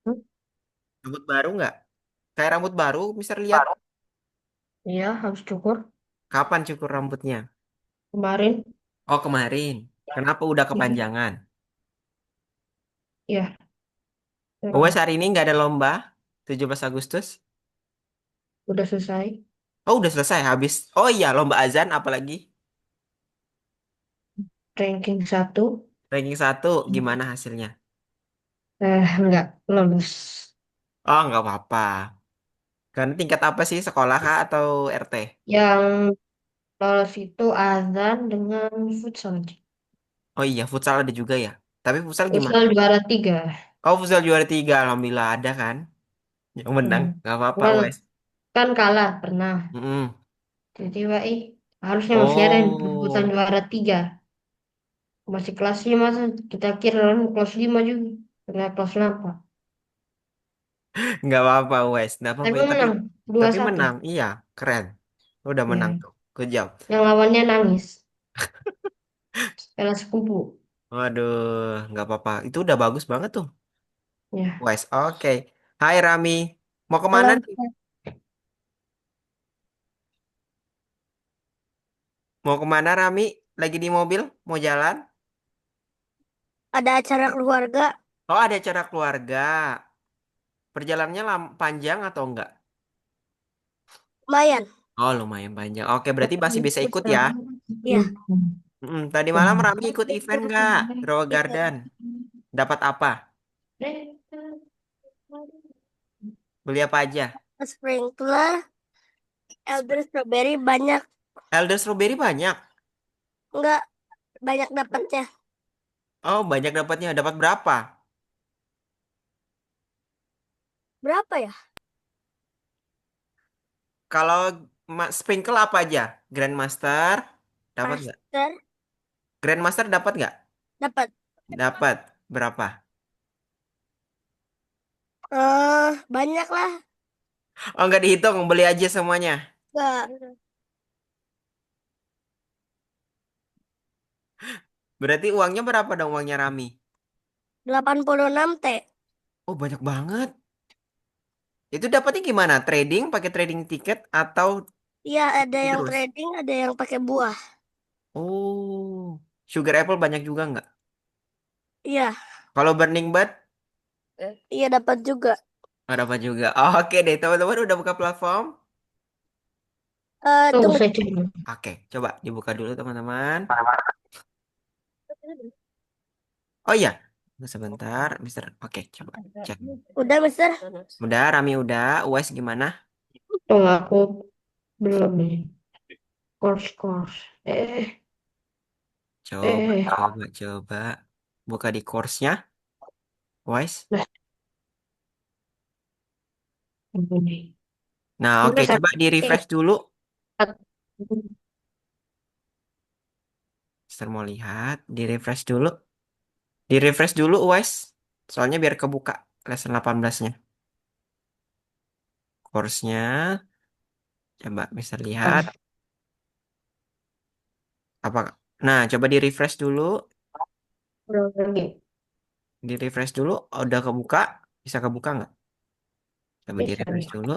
Hmm, Rambut baru nggak? Kayak rambut baru, Mister lihat. Baru. Iya, habis cukur Kapan cukur rambutnya? kemarin. Oh, kemarin. Kenapa udah Iya, kepanjangan? iya, Wes ya, hari ini nggak ada lomba 17 Agustus. udah selesai. Oh, udah selesai habis. Oh iya, lomba azan apalagi? Ranking satu. Ranking satu gimana hasilnya? Enggak lolos. Oh, nggak apa-apa. Kan tingkat apa sih? Sekolah kah atau RT? Yang lolos itu azan dengan futsal. Oh iya, futsal ada juga ya. Tapi futsal gimana? Futsal juara tiga. Oh, futsal juara tiga. Alhamdulillah ada kan? Yang menang. Hmm. Nggak apa-apa, Kan, Wes. kan kalah pernah. Mm-mm. Jadi, Pak, harusnya masih ada yang perebutan Oh, juara tiga. Masih kelas 5, kita kira orang kelas 5 juga. Ternyata kelas 8. nggak apa-apa, Wes. Nggak apa-apa. Tapi Tapi menang dua tapi satu. menang. Iya, keren. Udah menang Ya. tuh. Good job. Yang lawannya nangis. Karena sepupu. Waduh, nggak apa-apa. Itu udah bagus banget tuh. Ya. Wes, oke. Hai Rami. Mau kemana Halo. nih? Mau kemana Rami? Lagi di mobil? Mau jalan? Ada acara keluarga. Oh, ada acara keluarga. Perjalanannya panjang atau enggak? Lumayan. Oh, lumayan panjang. Oke, berarti masih bisa ikut ya. Iya. Tadi malam Rami ikut event nggak? Rawa Garden. Dapat apa? Beli apa aja? Sprinkler, elder Sp- strawberry banyak. Elder Strawberry banyak. Enggak banyak dapatnya. Oh, banyak dapatnya. Dapat berapa? Berapa ya? Kalau sprinkle apa aja? Grandmaster. Dapat nggak? Master Grandmaster dapat nggak? dapat. Dapat. Berapa? Banyak lah. Oh, nggak dihitung. Beli aja semuanya. Enggak. Berarti uangnya berapa dong uangnya Rami? 86 T. Oh, banyak banget. Itu dapatnya gimana? Trading, pakai trading tiket atau Iya, ada yang terus? trading, ada yang pakai buah. Oh, Sugar Apple banyak juga nggak? Iya, Kalau Burning Bud, iya dapat juga. nggak dapat juga. Oke deh, teman-teman udah buka platform? Tunggu saya coba. Oke, coba dibuka dulu teman-teman. Oh iya, sebentar, Mister. Oke, coba cek. Udah, Mister? Udah, Rami udah. UAS gimana? Tunggu aku belum nih. Course. Coba, Eh. coba. Buka di course-nya, UAS. Nah, ini. Nah, oke, Udah coba di sampai. refresh dulu. Mister mau lihat, di refresh dulu. Di refresh dulu, UAS. Soalnya biar kebuka lesson 18-nya. Course-nya, coba Mister lihat. Apa? Nah, coba di refresh dulu. Udah lagi. Di refresh dulu. Udah kebuka. Bisa kebuka nggak? Coba di Bisa refresh nih. dulu.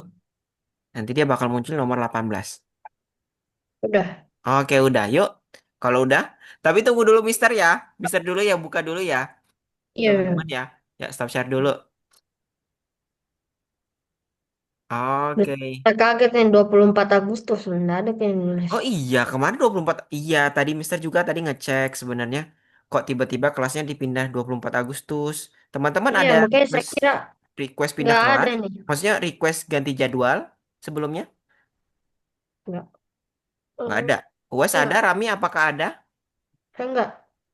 Nanti dia bakal muncul nomor 18. Udah. Oke, udah. Yuk. Kalau udah. Tapi tunggu dulu, Mister ya. Mister dulu ya, buka dulu ya. Iya. Teman-teman ya. Ya, stop share dulu. Oke. Kita kaget nih 24 Agustus. Nggak ada yang nulis. Oh iya, kemarin 24. Iya, tadi Mister juga tadi ngecek sebenarnya. Kok tiba-tiba kelasnya dipindah 24 Agustus. Teman-teman Iya, ada makanya saya request kira request pindah nggak ada kelas? nih. Maksudnya request ganti jadwal sebelumnya? Nggak. Nggak ada. UAS ada, Enggak. Rami apakah ada? Saya enggak.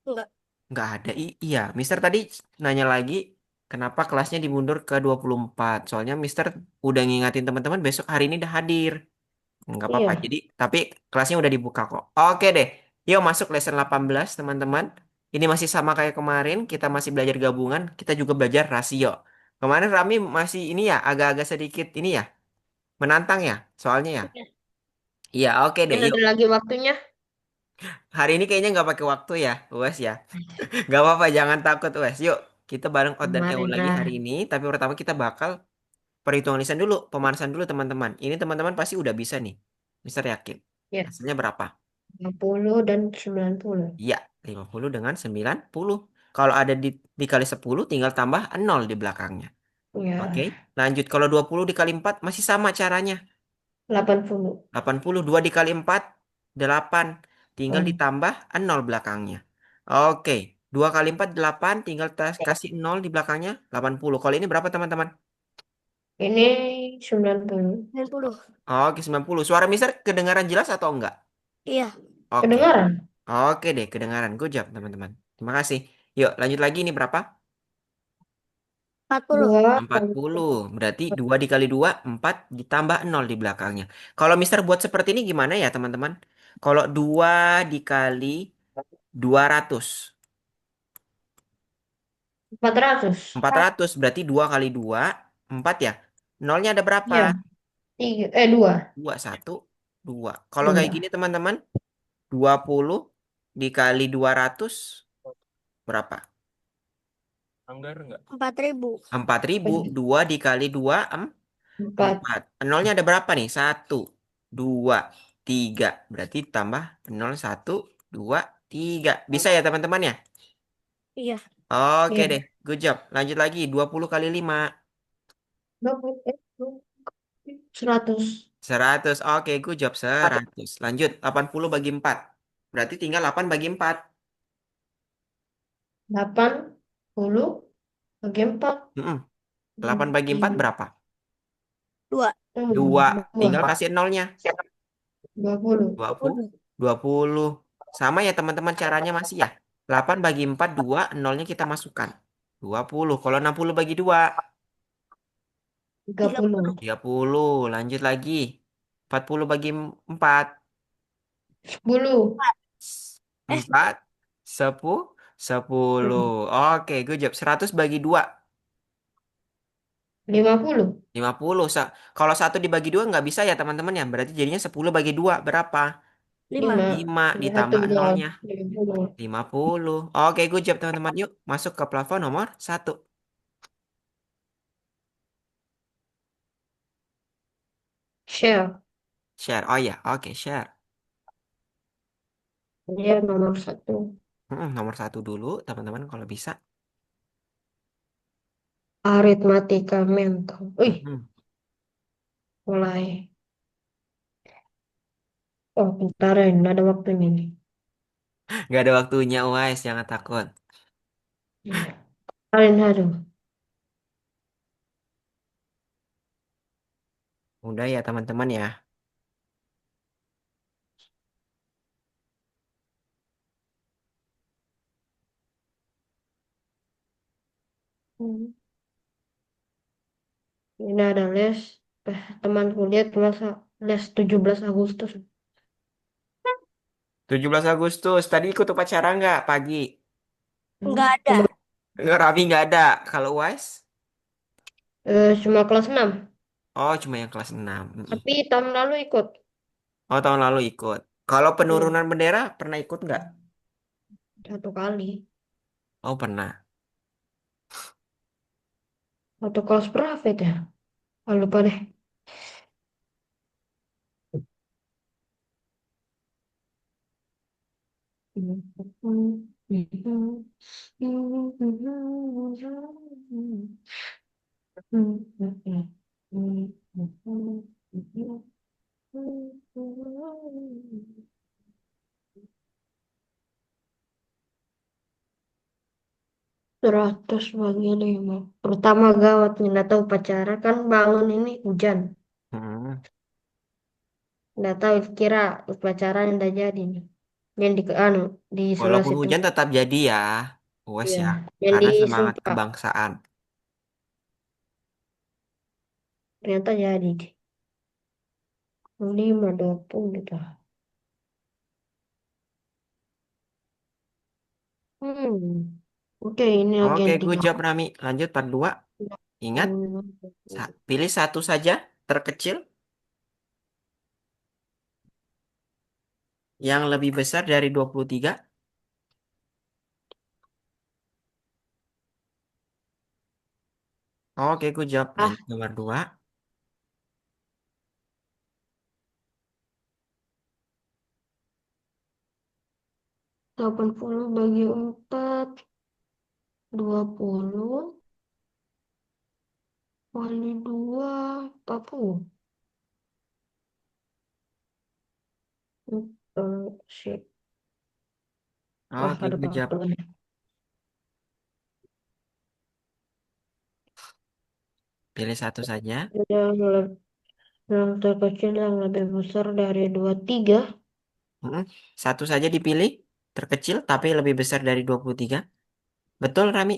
Enggak. Nggak ada. Iya, Mister tadi nanya lagi kenapa kelasnya dimundur ke 24. Soalnya Mister udah ngingatin teman-teman besok hari ini udah hadir. Nggak apa-apa. Iya. Jadi, tapi kelasnya udah dibuka kok. Oke deh. Yuk masuk lesson 18, teman-teman. Ini masih sama kayak kemarin, kita masih belajar gabungan, kita juga belajar rasio. Kemarin Rami masih ini ya, agak-agak sedikit ini ya, menantang ya, soalnya ya. Iya, oke deh, Ini yuk. ada lagi waktunya. Hari ini kayaknya nggak pakai waktu ya, Wes ya. Nggak apa-apa, jangan takut, Wes. Yuk. Kita bareng Out dan Ewo Kemarin lagi lah. hari ini. Tapi pertama kita bakal perhitungan lisan dulu, pemanasan dulu teman-teman. Ini teman-teman pasti udah bisa nih. Mister yakin. Ya, Hasilnya berapa? 50 dan 90. Iya, 50 dengan 90. Kalau ada dikali 10, tinggal tambah nol di belakangnya. Oke, Ya, lanjut. Kalau 20 dikali 4 masih sama caranya. 80. 82 2 dikali 4, 8. Tinggal Oh, ditambah nol belakangnya. Oke, 2 kali 4 8. Tinggal kasih nol di belakangnya, 80. Kalau ini berapa teman-teman? ini 90. 90. Oke, 90. Suara Mister kedengaran jelas atau enggak? Iya. Oke. Kedengaran? Oke deh, kedengaran. Good job, teman-teman. Terima kasih. Yuk, lanjut lagi. Ini berapa? 40. 2 empat kali puluh. Berarti 2 dikali 2 4 ditambah nol di belakangnya. Kalau Mister buat seperti ini gimana ya, teman-teman? Kalau 2 dikali 200, 400. 400 berarti 2 kali 2 4 ya. Nolnya ada berapa? Ya, 3. 2. 2 1 2. Kalau kayak gini, 2. teman-teman, 20 dikali 200 berapa? 4000. 4000. 2 dikali 2 4. 4. Nolnya ada berapa nih? 1, 2, 3. Berarti tambah nol, 1, 2, 3. Bisa ya teman-teman ya? Iya. Oke Ya. deh. Good job. Lanjut lagi. 20 kali 5. 100. 100. Oke, good job. 100. Lanjut. 80 bagi 4. Berarti tinggal 8 bagi 4. 80 bagi 4. 8 bagi 4 berapa? 2. 2. Tinggal 2. kasih nolnya. 20. 20. 20. Sama ya teman-teman, caranya masih ya. 8 bagi 4 2. Nolnya kita masukkan. 20. Kalau 60 bagi 2. 30. 30. Lanjut lagi. 40 bagi 4. 10. 4. 10. 10. Oke, good job. 100 bagi 2. 50. 50. Kalau satu dibagi 2 nggak bisa ya teman-teman ya. Berarti jadinya 10 bagi 2. Berapa? 5. 5. 5 Satu ditambah dua. nolnya. 50. 50. Oke, good job teman-teman. Yuk masuk ke plafon nomor 1. Share. Share. Oh ya, oke, share. Dia nomor 1. Nomor 1 dulu teman-teman kalau bisa. Aritmatika mental. Wih, Mm-mm. mulai. Oh, bentar ya. Nggak ada waktunya nih. Nggak ada waktunya, Wise. Jangan takut. Iya. Kalian aduh. Udah ya teman-teman ya. Hmm. Ini ada les. Temanku lihat masa les 17 Agustus. 17 Agustus. Tadi ikut upacara nggak pagi? Enggak ada. Cuma, Nggak, Rami nggak ada. Kalau Wise? cuma kelas 6. Oh, cuma yang kelas 6. Tapi tahun lalu ikut. Oh, tahun lalu ikut. Kalau Hmm, penurunan bendera pernah ikut nggak? 1 kali. Oh, pernah. Waktu kelas berapa itu ya? Ah, lupa deh. Seratus bagi 5. Pertama gawat nih, nggak tahu upacara kan bangun ini hujan. Hmm. Nggak tahu kira upacara yang udah jadi nih. Yang di anu di sebelah Walaupun situ. hujan tetap jadi ya. Wes Iya, ya. yang di Karena semangat Sumpa. kebangsaan. Ternyata jadi. 5, 20 gitu. Hmm. Oke, ini lagi Oke, yang good tiga. job Rami. Lanjut part 2. Ingat, pilih satu saja terkecil yang lebih besar dari 23. Oke, good job. Ah, Lanjut nomor 2. 80 bagi 4, 20 kali 2, 40. Shit. Wah, Oke, ada good job. peraturan. Pilih satu saja. Yang terkecil yang lebih besar dari 23. Mm-mm. Satu saja dipilih. Terkecil tapi lebih besar dari 23. Betul, Rami?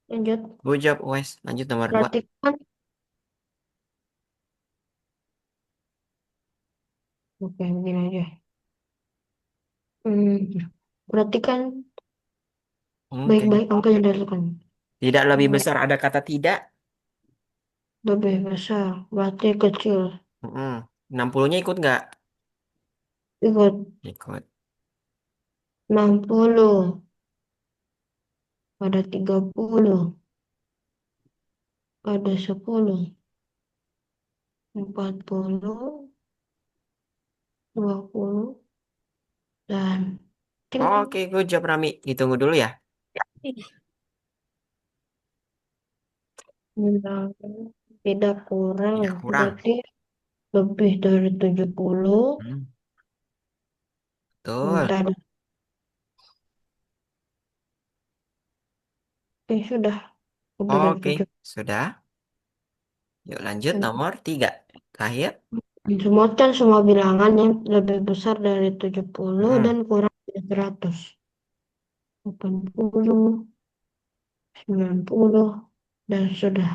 Lanjut. Good job, Wes. Lanjut nomor 2. Perhatikan. Oke, begini aja. Perhatikan Oke. baik-baik angka yang dihasilkan. Tidak lebih Hmm, besar ada kata tidak. Lebih besar, berarti kecil. Mm-mm. 60-nya ikut nggak? Ikut Ikut. 60 ada 30, ada 10, 40, 20, dan ting, Oke, good job, Rami. Ditunggu dulu ya. Ih, bilang tidak kurang. Tidak kurang. Berarti lebih dari 70. Hmm, betul. Tadi. Sudah. Lebih dari Oke, 70. sudah. Yuk lanjut nomor 3. Terakhir. Sebutkan semua bilangan yang lebih besar dari 70 Hmm. dan kurang dari 100. 80, 90, dan sudah.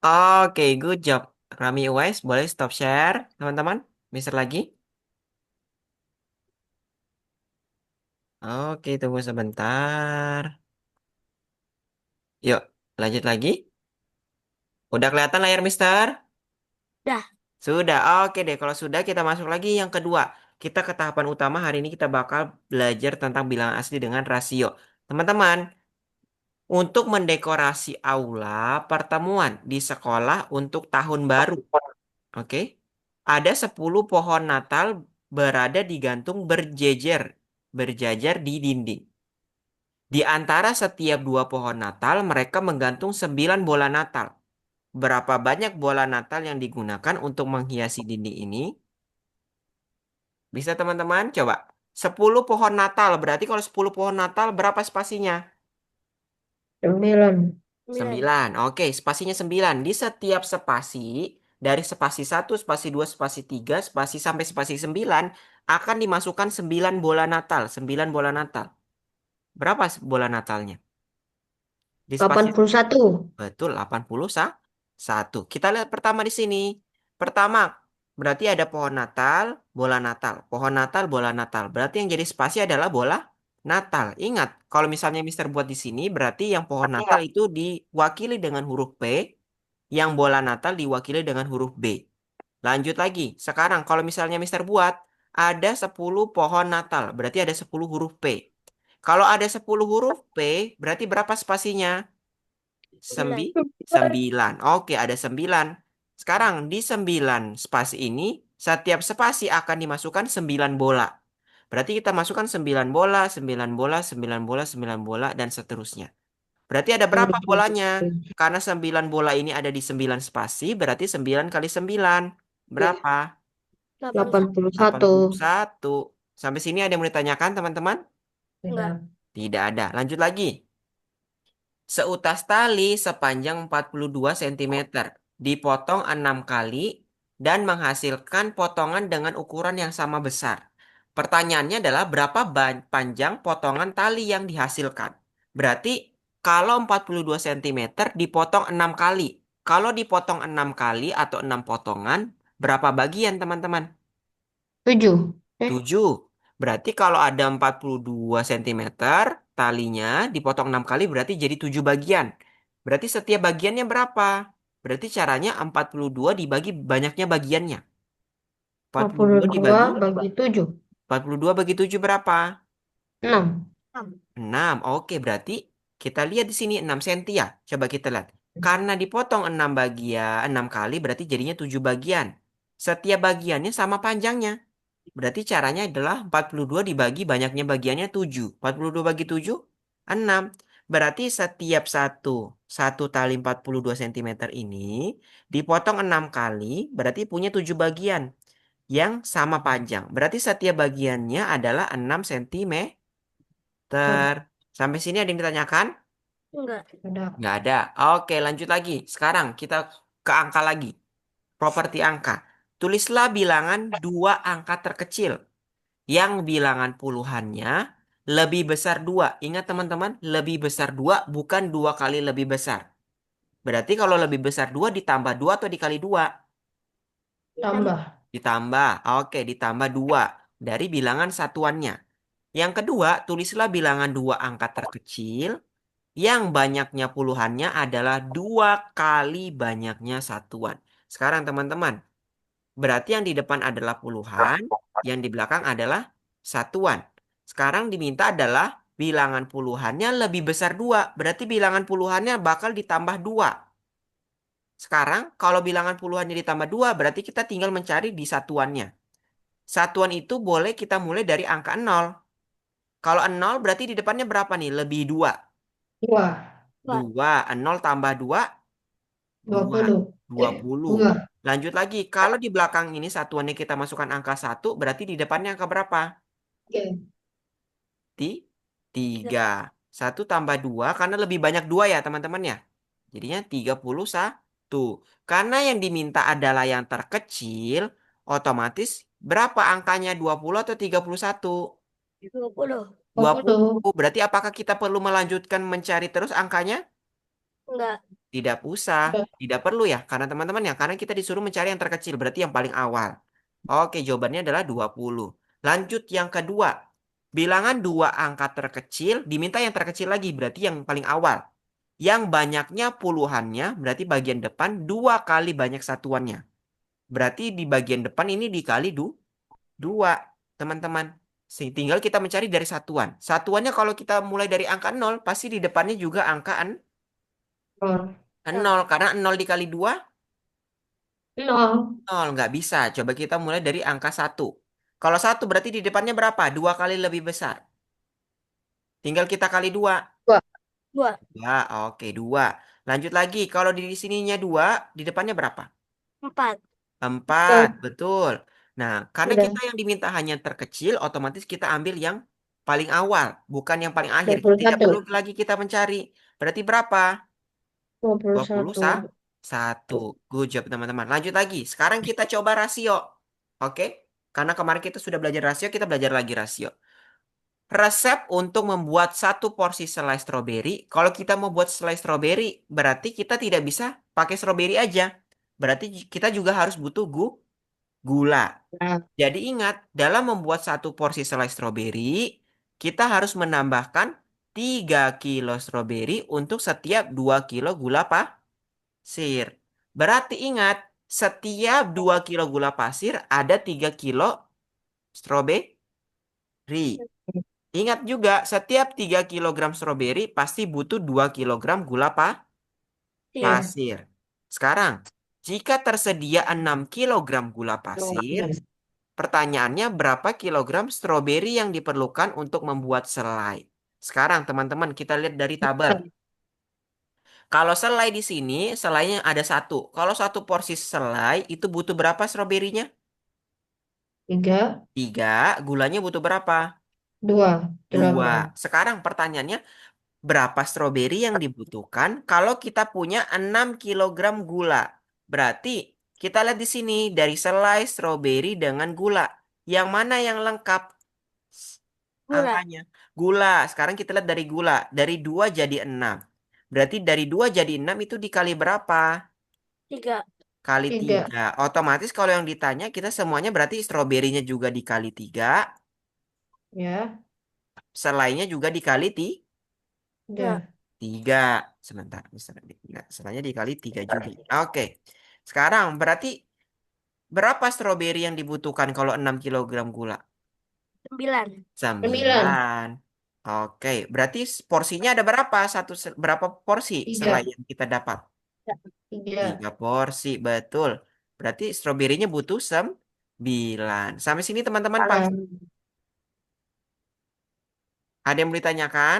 Oke, good job. Rami Wise, boleh stop share, teman-teman? Mister lagi? Oke, tunggu sebentar. Yuk, lanjut lagi. Udah kelihatan layar, Mister? dah, Sudah. Oke deh, kalau sudah kita masuk lagi yang kedua. Kita ke tahapan utama hari ini kita bakal belajar tentang bilangan asli dengan rasio. Teman-teman, untuk mendekorasi aula pertemuan di sekolah untuk tahun baru. Oke. Ada 10 pohon Natal berada digantung berjajar di dinding. Di antara setiap dua pohon Natal, mereka menggantung 9 bola Natal. Berapa banyak bola Natal yang digunakan untuk menghiasi dinding ini? Bisa teman-teman? Coba. 10 pohon Natal. Berarti kalau 10 pohon Natal berapa spasinya? 9. 9. 9. Oke, spasinya 9. Di setiap spasi, dari spasi satu, spasi 2, spasi 3, spasi sampai spasi 9, akan dimasukkan 9 bola Natal. 9 bola Natal. Berapa bola Natalnya? Di spasi 81. betul, 81. Kita lihat pertama di sini. Pertama, berarti ada pohon Natal, bola Natal. Pohon Natal, bola Natal. Berarti yang jadi spasi adalah bola Natal. Ingat, kalau misalnya Mister buat di sini, berarti yang pohon Natal itu diwakili dengan huruf P, yang bola Natal diwakili dengan huruf B. Lanjut lagi. Sekarang, kalau misalnya Mister buat, ada 10 pohon Natal. Berarti ada 10 huruf P. Kalau ada 10 huruf P, berarti berapa spasinya? 9. Sembilan. Oke, ada 9. Sekarang di 9 spasi ini, setiap spasi akan dimasukkan 9 bola. Berarti kita masukkan 9 bola, 9 bola, 9 bola, 9 bola, dan seterusnya. Berarti ada berapa bolanya? Karena 9 bola ini ada di 9 spasi, berarti 9 kali 9. Berapa? 81. 81. 81. Sampai sini ada yang mau ditanyakan, teman-teman? Enggak. Tidak ada. Lanjut lagi. Seutas tali sepanjang 42 cm, dipotong 6 kali dan menghasilkan potongan dengan ukuran yang sama besar. Pertanyaannya adalah berapa panjang potongan tali yang dihasilkan? Berarti kalau 42 cm dipotong 6 kali. Kalau dipotong 6 kali atau 6 potongan, berapa bagian teman-teman? 7. 7. Berarti kalau ada 42 cm, talinya dipotong 6 kali berarti jadi 7 bagian. Berarti setiap bagiannya berapa? Berarti caranya 42 dibagi banyaknya bagiannya. Empat 42 puluh dua dibagi bagi 7. 42 bagi 7 berapa? 6. 6. 6. Oke, berarti kita lihat di sini 6 senti ya. Coba kita lihat. Karena dipotong 6 bagian, 6 kali berarti jadinya 7 bagian. Setiap bagiannya sama panjangnya. Berarti caranya adalah 42 dibagi banyaknya bagiannya 7. 42 bagi 7, 6. Berarti setiap satu tali 42 cm ini dipotong 6 kali, berarti punya 7 bagian yang sama panjang. Berarti setiap bagiannya adalah 6 cm. Sampai sini ada yang ditanyakan? Enggak. Ada. Nggak ada. Oke, lanjut lagi. Sekarang kita ke angka lagi. Properti angka. Tulislah bilangan dua angka terkecil yang bilangan puluhannya lebih besar dua. Ingat teman-teman, lebih besar dua bukan dua kali lebih besar. Berarti kalau lebih besar dua ditambah dua atau dikali dua? Tambah. Ditambah. Oke, ditambah dua dari bilangan satuannya. Yang kedua, tulislah bilangan dua angka terkecil yang banyaknya puluhannya adalah dua kali banyaknya satuan. Sekarang teman-teman, berarti yang di depan adalah puluhan, yang di belakang adalah satuan. Sekarang diminta adalah bilangan puluhannya lebih besar dua. Berarti bilangan puluhannya bakal ditambah dua. Sekarang kalau bilangan puluhannya ditambah dua, berarti kita tinggal mencari di satuannya. Satuan itu boleh kita mulai dari angka nol. Kalau nol berarti di depannya berapa nih? Lebih dua. 2. Dua. Dua. Nol tambah dua, dua dua. puluh Dua puluh. Dua. Lanjut lagi. Kalau di belakang ini satuannya kita masukkan angka satu, berarti di depannya angka berapa? Oke. Ti, Tiga. tiga. Satu tambah dua, karena lebih banyak dua ya teman-teman ya. Jadinya 31. Karena yang diminta adalah yang terkecil, otomatis berapa angkanya? 20 atau 31? 20. dua Dua puluh puluh. Berarti apakah kita perlu melanjutkan mencari terus angkanya? Enggak. Tidak usah, tidak perlu ya, karena teman-teman ya, karena kita disuruh mencari yang terkecil, berarti yang paling awal. Oke, jawabannya adalah 20. Lanjut yang kedua. Bilangan dua angka terkecil, diminta yang terkecil lagi, berarti yang paling awal. Yang banyaknya puluhannya, berarti bagian depan dua kali banyak satuannya. Berarti di bagian depan ini dikali dua, teman-teman. Tinggal kita mencari dari satuan. Satuannya kalau kita mulai dari angka nol, pasti di depannya juga angka Nol. Nol. nol, karena nol dikali 2. Nol. Nol, nggak bisa. Coba kita mulai dari angka satu. Kalau satu berarti di depannya berapa? Dua kali lebih besar. Tinggal kita kali dua. Dua. 2. Ya, oke, dua. Lanjut lagi. Kalau di sininya dua, di depannya berapa? 4. Empat, Empat. betul. Nah, karena Udah. kita yang diminta hanya terkecil, otomatis kita ambil yang paling awal, bukan yang paling dua akhir. puluh Tidak satu perlu lagi kita mencari. Berarti berapa? dua puluh Dua puluh satu satu. Good job, teman-teman. Lanjut lagi. Sekarang kita coba rasio. Oke? Karena kemarin kita sudah belajar rasio, kita belajar lagi rasio. Resep untuk membuat satu porsi selai stroberi. Kalau kita mau buat selai stroberi, berarti kita tidak bisa pakai stroberi aja. Berarti kita juga harus butuh gula. Nah, Jadi ingat, dalam membuat satu porsi selai stroberi, kita harus menambahkan 3 kilo stroberi untuk setiap 2 kilo gula pasir. Berarti ingat, setiap 2 kilo gula pasir ada 3 kilo stroberi. Ingat juga, setiap 3 kilogram stroberi pasti butuh 2 kilogram gula Sir. ya. pasir. Sekarang, jika tersedia 6 kilogram gula pasir, pertanyaannya berapa kilogram stroberi yang diperlukan untuk membuat selai? Sekarang teman-teman kita lihat dari tabel. Kalau selai di sini, selainya ada satu. Kalau satu porsi selai itu butuh berapa stroberinya? 3. 3. Gulanya butuh berapa? 2. 2. 8. Sekarang pertanyaannya, berapa stroberi yang dibutuhkan kalau kita punya 6 kilogram gula? Berarti kita lihat di sini dari selai stroberi dengan gula. Yang mana yang lengkap Gula. angkanya? Gula. Sekarang kita lihat dari gula. Dari 2 jadi 6. Berarti dari 2 jadi 6 itu dikali berapa? 3. Kali 3. 3. Otomatis kalau yang ditanya kita semuanya berarti stroberinya juga dikali 3. Ya. Selainya juga dikali Enggak. 3. 3. Sebentar. Enggak, selainya dikali 3 juga. Oke. Sekarang berarti berapa stroberi yang dibutuhkan kalau 6 kilogram gula? 9. 9. 9. Oke, berarti porsinya ada berapa? Berapa porsi setelah Tiga. yang kita dapat? Tiga. 3 porsi, betul. Berarti stroberinya butuh 9. Sampai sini teman-teman paham? Paham. Ada yang mau ditanyakan?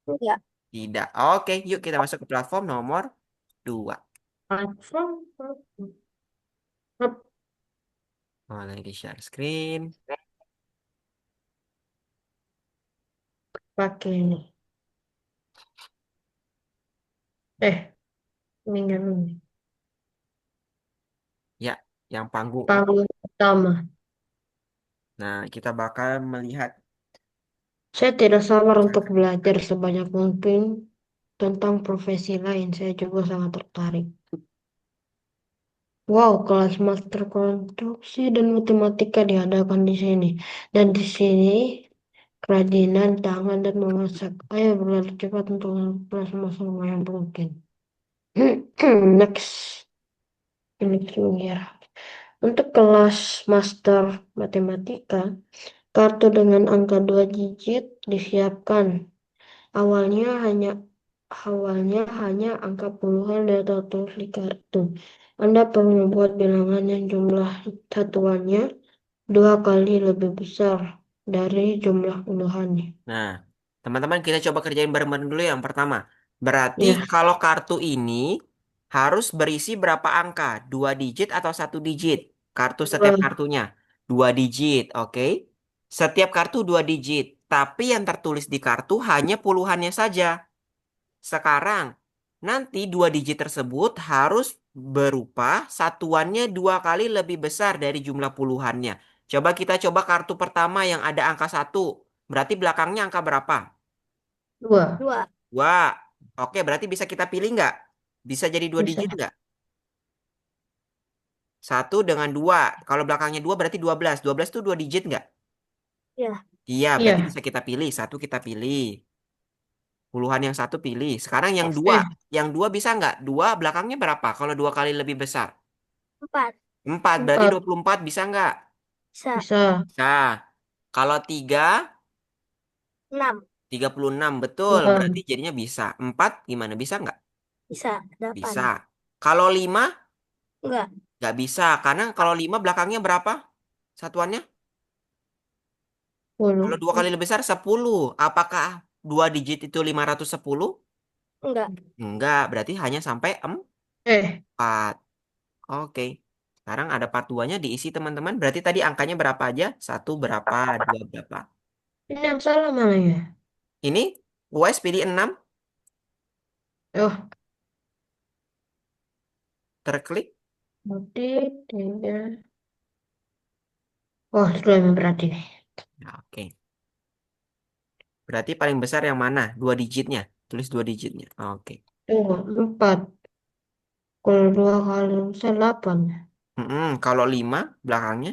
Enggak. Tidak. Oke, yuk kita masuk ke platform nomor 2. Platform. Mulai di share screen. Pakai ini. Minggu ini. Ya, yang panggung itu. Panggung utama. Nah, kita bakal melihat. Saya tidak sabar untuk belajar sebanyak mungkin tentang profesi lain. Saya juga sangat tertarik. Wow, kelas master konstruksi dan matematika diadakan di sini. Dan di sini kerajinan tangan dan memasak. Ayo berlari cepat untuk kelas master yang mungkin. Next, next year. Untuk kelas master matematika, kartu dengan angka 2 digit disiapkan. Awalnya hanya awalnya hanya angka puluhan data tulis di kartu. Anda perlu membuat bilangan yang jumlah satuannya 2 kali lebih besar dari jumlah puluhannya. Nah, teman-teman kita coba kerjain bareng-bareng dulu yang pertama. Berarti Ya, kalau kartu ini harus berisi berapa angka? 2 digit atau 1 digit? Setiap dua, kartunya. 2 digit, oke? Setiap kartu 2 digit. Tapi yang tertulis di kartu hanya puluhannya saja. Sekarang, nanti 2 digit tersebut harus berupa satuannya 2 kali lebih besar dari jumlah puluhannya. Coba kartu pertama yang ada angka 1. Berarti belakangnya angka berapa? dua, Dua. Wah, oke berarti bisa kita pilih nggak? Bisa jadi 2 digit bisa, nggak? 1 dengan 2. Kalau belakangnya 2 berarti 12. 12 tuh 2 digit nggak? Ya. Iya, berarti iya, bisa kita pilih. Satu kita pilih. Puluhan yang satu pilih. Sekarang yang dua. eh, Yang dua bisa nggak? Dua belakangnya berapa? Kalau 2 kali lebih besar. Empat. 4 berarti empat, 24 bisa nggak? Bisa. bisa, Nah, kalau 3, Enam. 36 betul. Berarti enam, jadinya bisa. 4 gimana? Bisa nggak? Bisa. Delapan. Bisa. Kalau 5 Enggak. nggak bisa. Karena kalau 5 belakangnya berapa? Satuannya? Kalau puluh, 2 kali lebih besar 10. Apakah 2 digit itu 510? Enggak. Enggak. Berarti hanya sampai eh, 4. Oke. Sekarang ada part 2-nya diisi teman-teman. Berarti tadi angkanya berapa aja? Satu berapa? Dua berapa? ini yang salah mana ya? Ini UAS pilih 6. Oh, Terklik. berarti tiga. Oh, sudah berarti. Ya, oke. Berarti paling besar yang mana? 2 digitnya. Tulis 2 digitnya. Oke. Tunggu, empat. Kalau 2 kali bisa 8. Kalau 5 belakangnya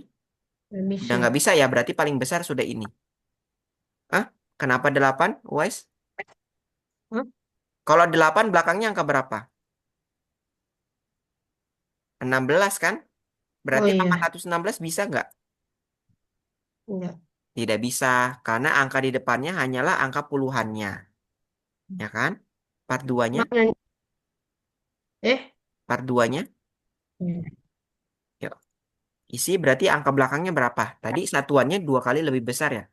Nggak udah bisa. nggak bisa ya. Berarti paling besar sudah ini. Ah, kenapa 8, Wes? Hah? Kalau 8 belakangnya angka berapa? 16 kan? Oh Berarti iya, 816 bisa nggak? enggak. Tidak bisa. Karena angka di depannya hanyalah angka puluhannya. Ya kan? Part 2-nya. Mana? Eh? Part 2-nya. Hmm. Yuk. Isi berarti angka belakangnya berapa? Tadi satuannya 2 kali lebih besar ya.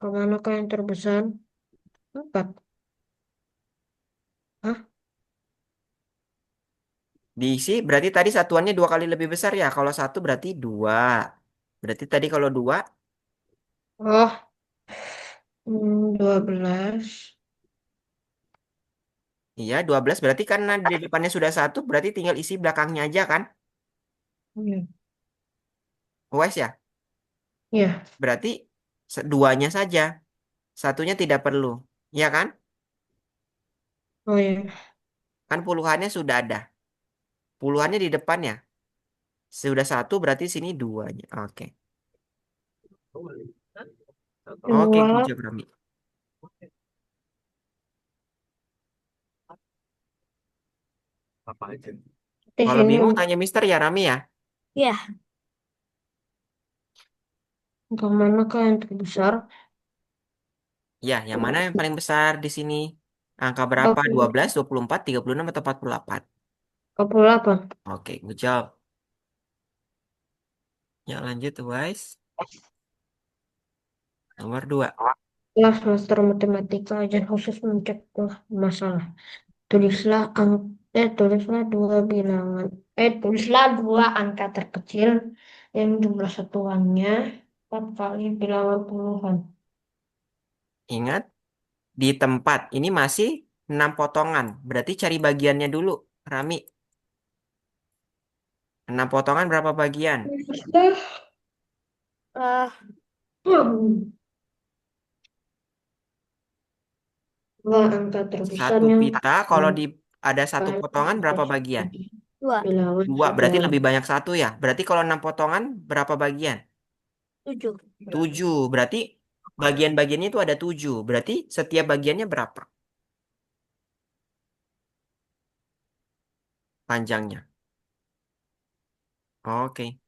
Kemanakah yang terbesar? Empat. Hah? Diisi berarti tadi satuannya 2 kali lebih besar ya. Kalau satu berarti 2. Berarti tadi kalau 2, Oh, 12. iya 12 berarti karena di depannya sudah satu, berarti tinggal isi belakangnya aja kan? Iya. Wes ya? Iya. Berarti duanya saja. Satunya tidak perlu. Iya kan? Oh iya. Kan puluhannya sudah ada. Puluhannya di depannya. Sudah satu berarti sini duanya. Oke. Oke, good Dua. job Rami. Di Kalau sini bingung tanya Mister ya Rami ya. Ya. kemanakah yang terbesar? Ya, yang mana yang paling besar di sini? Angka berapa? 12, 24, 36, atau 48? 48. Oke, good job. Ya, lanjut, Wise. Nomor 2. Kelas master matematika ajar khusus mencegah masalah. Tulislah tulislah dua bilangan. Tulislah dua angka terkecil yang jumlah satuannya 4 kali bilangan puluhan. Ingat, di tempat ini masih 6 potongan. Berarti cari bagiannya dulu, Rami. 6 potongan berapa bagian? Ah, Dua angka terbesar Satu yang pita, kalau di ada satu kali potongan berapa bagian? dua, bilangan 2, berarti satuan. lebih banyak satu ya. Berarti kalau 6 potongan berapa bagian? 7. 7, berarti bagian-bagiannya itu ada 7. Berarti setiap bagiannya berapa panjangnya? Oke.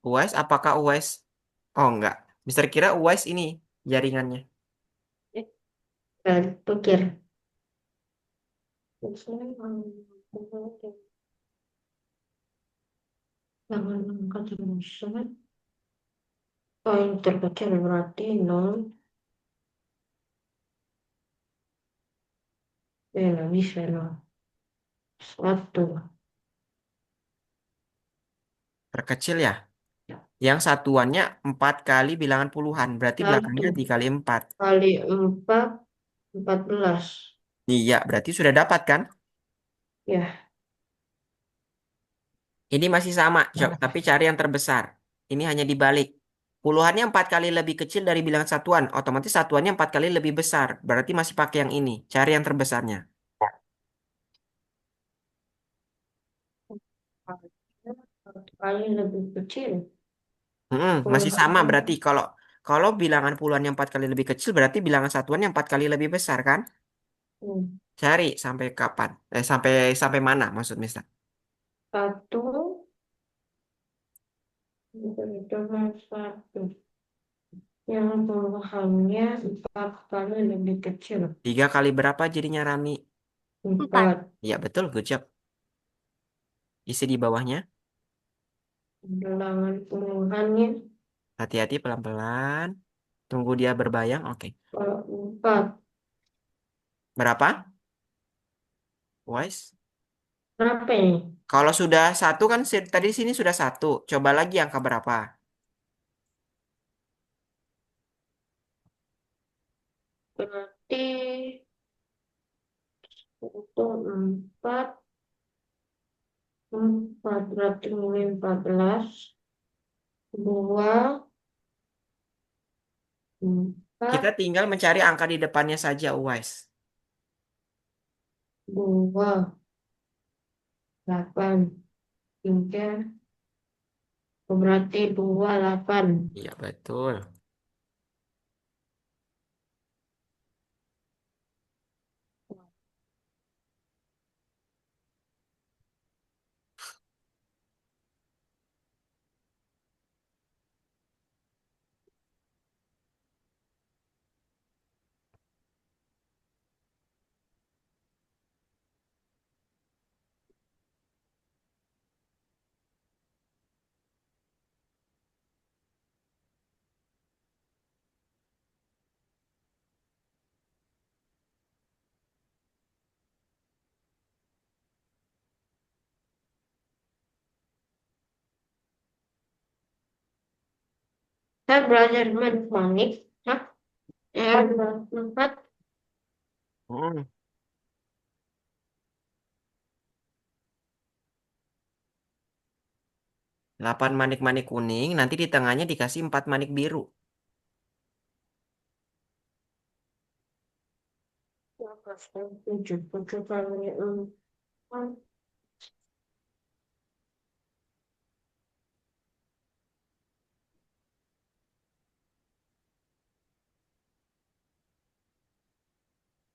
Uwais, apakah Uwais? Oh, enggak. Mister kira Uwais ini jaringannya. Dan pikir. Jangan angka terbesar. Oh, yang terkecil berarti 0. Nggak bisa 0. 1. Terkecil ya. Yang satuannya 4 kali bilangan puluhan. Berarti Satu belakangnya dikali 4. kali 4, 14. Iya, berarti sudah dapat kan? Ya, Ini masih sama, Jok, tapi cari yang terbesar. Ini hanya dibalik. Puluhannya 4 kali lebih kecil dari bilangan satuan. Otomatis satuannya 4 kali lebih besar. Berarti masih pakai yang ini. Cari yang terbesarnya. 1 kali lebih kecil. Masih sama Puluhan. berarti. Kalau kalau bilangan puluhan yang 4 kali lebih kecil, berarti bilangan satuan yang 4 kali lebih besar kan? Hmm. Cari sampai kapan? Sampai sampai mana maksud Mister? 1 dengan 1. Yang puluhannya 4 kali lebih kecil. 3 kali berapa jadinya Rami? 4. 4. Iya betul, good job. Isi di bawahnya. Bilangan puluhannya Hati-hati pelan-pelan. Tunggu dia berbayang. Oke. kalau 4. Berapa? Wise. Berapa ini? Kalau sudah satu kan tadi sini sudah satu. Coba lagi angka berapa? Berarti itu 4. 4 berarti mulai 14. 2. Kita 4. tinggal mencari angka di depannya saja, Wise. 2. 8. 3. Berarti 28. Iya betul. Saya belajar manik. Hah? 4. Hmm. 8 manik-manik kuning, nanti di tengahnya dikasih 4 manik biru. 7. 7 kali 4.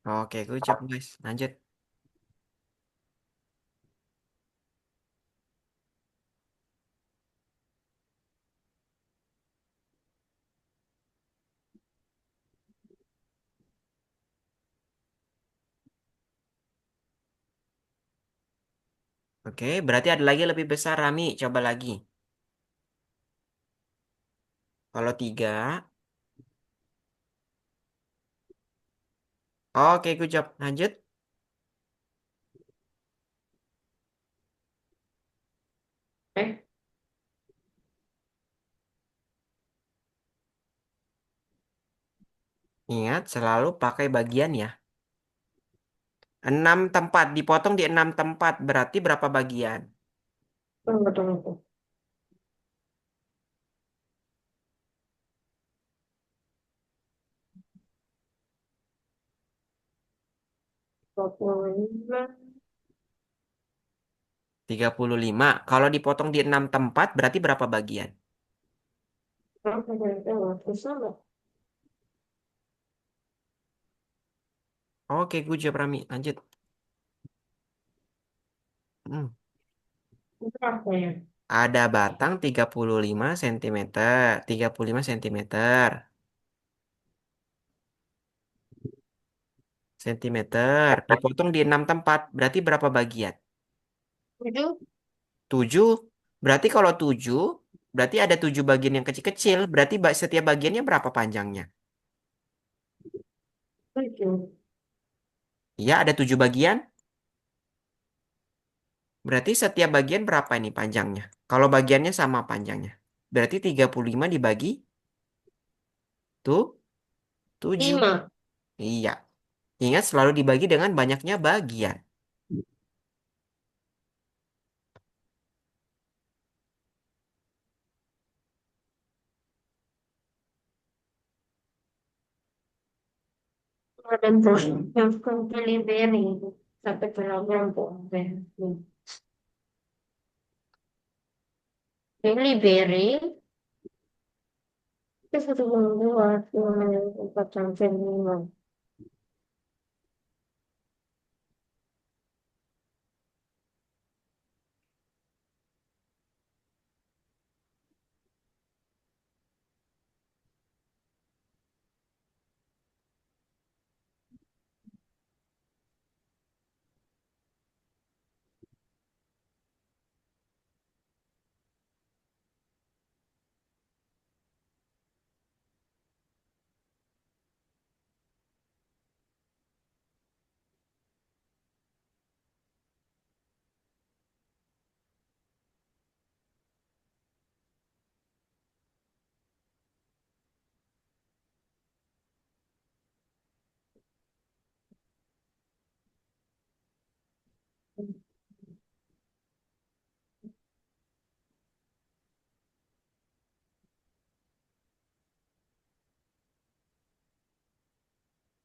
Oke, good job, guys. Lanjut. Oke, berarti ada lagi lebih besar, Rami. Coba lagi. Kalau 3. Oke, good job. Lanjut. Eh, Ingat, selalu pakai bagian ya. 6 tempat, dipotong di 6 tempat. Berarti berapa bagian? tunggu, tunggu. 25. 35. Kalau dipotong di 6 tempat, berarti berapa bagian? Berapa kira-kira? Susah nggak? Oke, good job, Rami. Lanjut. Hmm. Berapa ya? Ada batang 35 cm. 35 cm. Sentimeter. Dipotong di 6 tempat. Berarti berapa bagian? 7. 7. Berarti kalau 7, berarti ada 7 bagian yang kecil-kecil. Berarti setiap bagiannya berapa panjangnya? 7. Iya, ada 7 bagian. Berarti setiap bagian berapa ini panjangnya? Kalau bagiannya sama panjangnya. Berarti 35 dibagi tuh 7. 5. Iya. Ingat selalu dibagi dengan banyaknya bagian. Ada bros yang pilih beri. Satu kilogram po. Pilih beri. Itu 1,2. 4 sampai 5.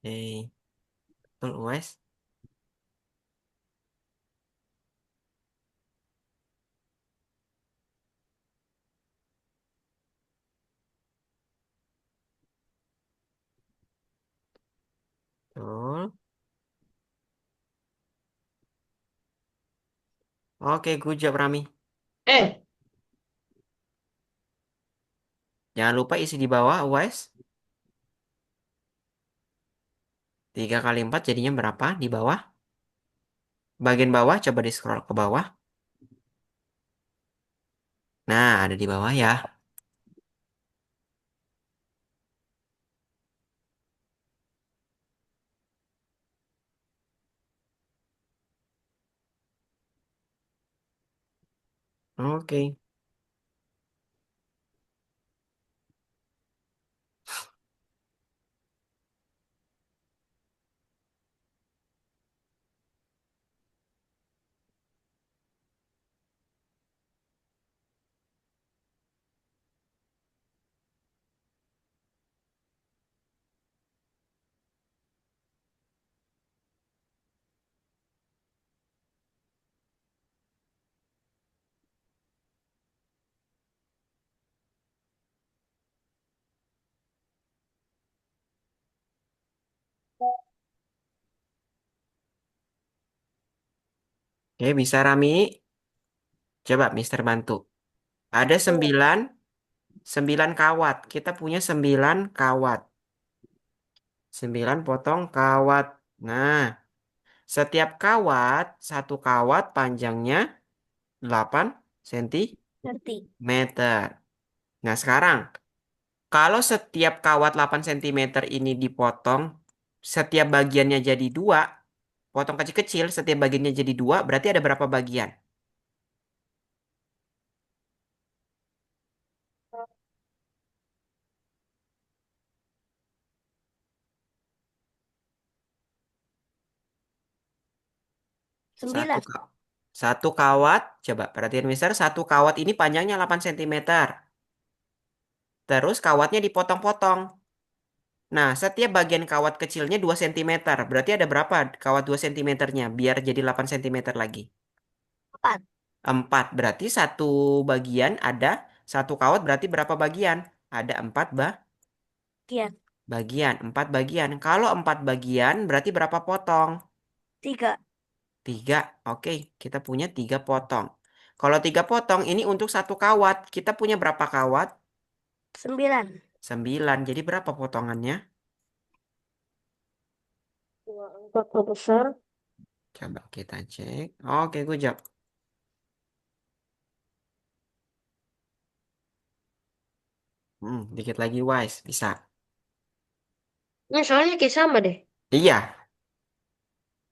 Oke. Betul, Wes. Betul. Oke, good job, Rami. Eh, Jangan lupa isi di bawah, Wes. 3 kali 4 jadinya berapa di bawah? Bagian bawah, coba di scroll ke bawah. Nah, ada di bawah ya. Oke. Oke, bisa Rami. Coba Mister bantu. Ada 9 kawat. Kita punya 9 kawat. 9 potong kawat. Nah, setiap kawat, satu kawat panjangnya 8 cm. Ngerti. Nah, sekarang kalau setiap kawat 8 cm ini dipotong, setiap bagiannya jadi dua, potong kecil-kecil, setiap bagiannya jadi dua, berarti ada berapa bagian? Satu, 9. ka- satu kawat, coba perhatian Mister, satu kawat ini panjangnya 8 cm. Terus kawatnya dipotong-potong. Nah, setiap bagian kawat kecilnya 2 cm. Berarti ada berapa kawat 2 cm-nya biar jadi 8 cm lagi? 4. 4. Berarti satu bagian ada satu kawat berarti berapa bagian? Ada 4 Kian. bagian. 4 bagian. Kalau 4 bagian berarti berapa potong? 3. 3. Oke, kita punya 3 potong. Kalau 3 potong ini untuk satu kawat. Kita punya berapa kawat? 9. 9. Jadi berapa potongannya? Dua angka terbesar. Coba kita cek. Oke, gue jawab. Dikit lagi wise. Bisa. Nah, soalnya kayak sama deh. Iya,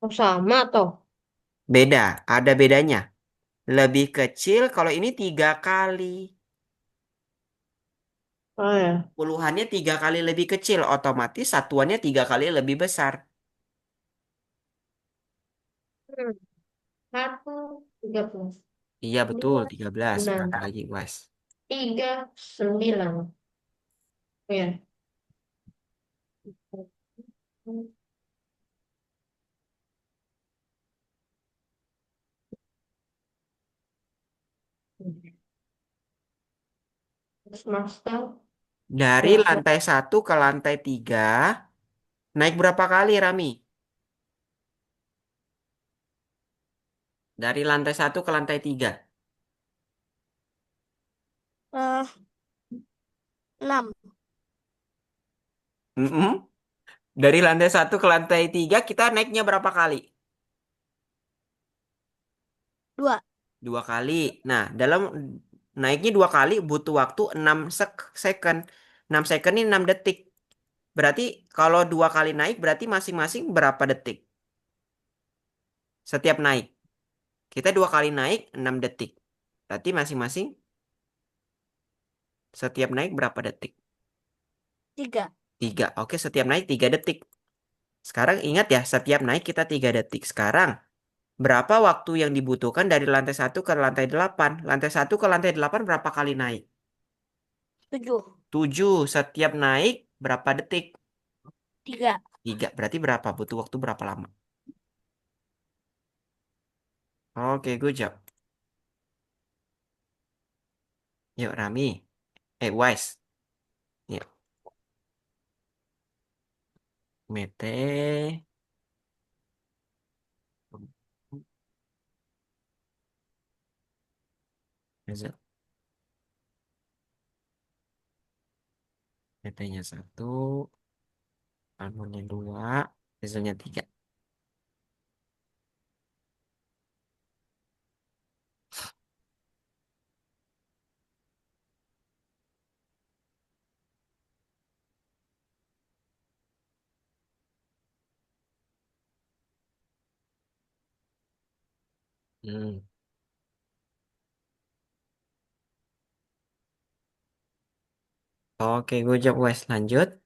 Oh, sama toh. beda. Ada bedanya. Lebih kecil kalau ini 3 kali. Oh ya. Puluhannya 3 kali lebih kecil. Otomatis satuannya 3 kali lebih besar. Hmm. 1, 13. Iya betul, Dua, 13. enam. Berapa lagi, wise? 3, 9. Oh ya. Terus master Dari kelas lantai 1 ke lantai 3, naik berapa kali, Rami? Dari lantai 1 ke lantai 3. 6. Mm-mm. Dari lantai 1 ke lantai 3 kita naiknya berapa kali? 2. 2 kali. Nah, dalam naiknya 2 kali butuh waktu 6 second. 6 second ini 6 detik. Berarti kalau 2 kali naik berarti masing-masing berapa detik? Setiap naik. Kita 2 kali naik 6 detik. Berarti masing-masing setiap naik berapa detik? 3. 3. Oke, setiap naik 3 detik. Sekarang ingat ya, setiap naik kita 3 detik. Sekarang, berapa waktu yang dibutuhkan dari lantai 1 ke lantai 8? Lantai 1 ke lantai 8 berapa kali naik? 7. 7. Setiap naik berapa detik? 3. 3. Berarti berapa? Butuh waktu berapa lama? Oke, good job. Yuk, Rami. Wise. Yuk, Mete. Metenya 1. Almonnya 2. Hasilnya 3. Hmm. Oke, good job, Wise. Lanjut.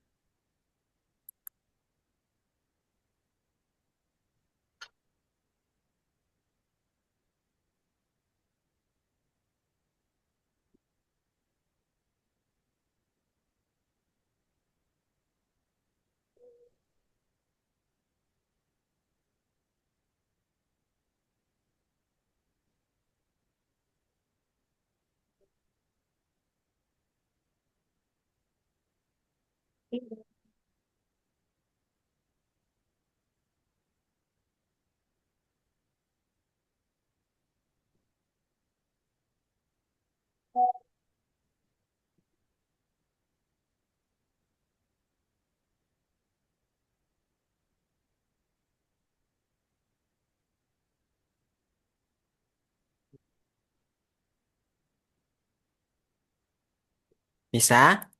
Bisa?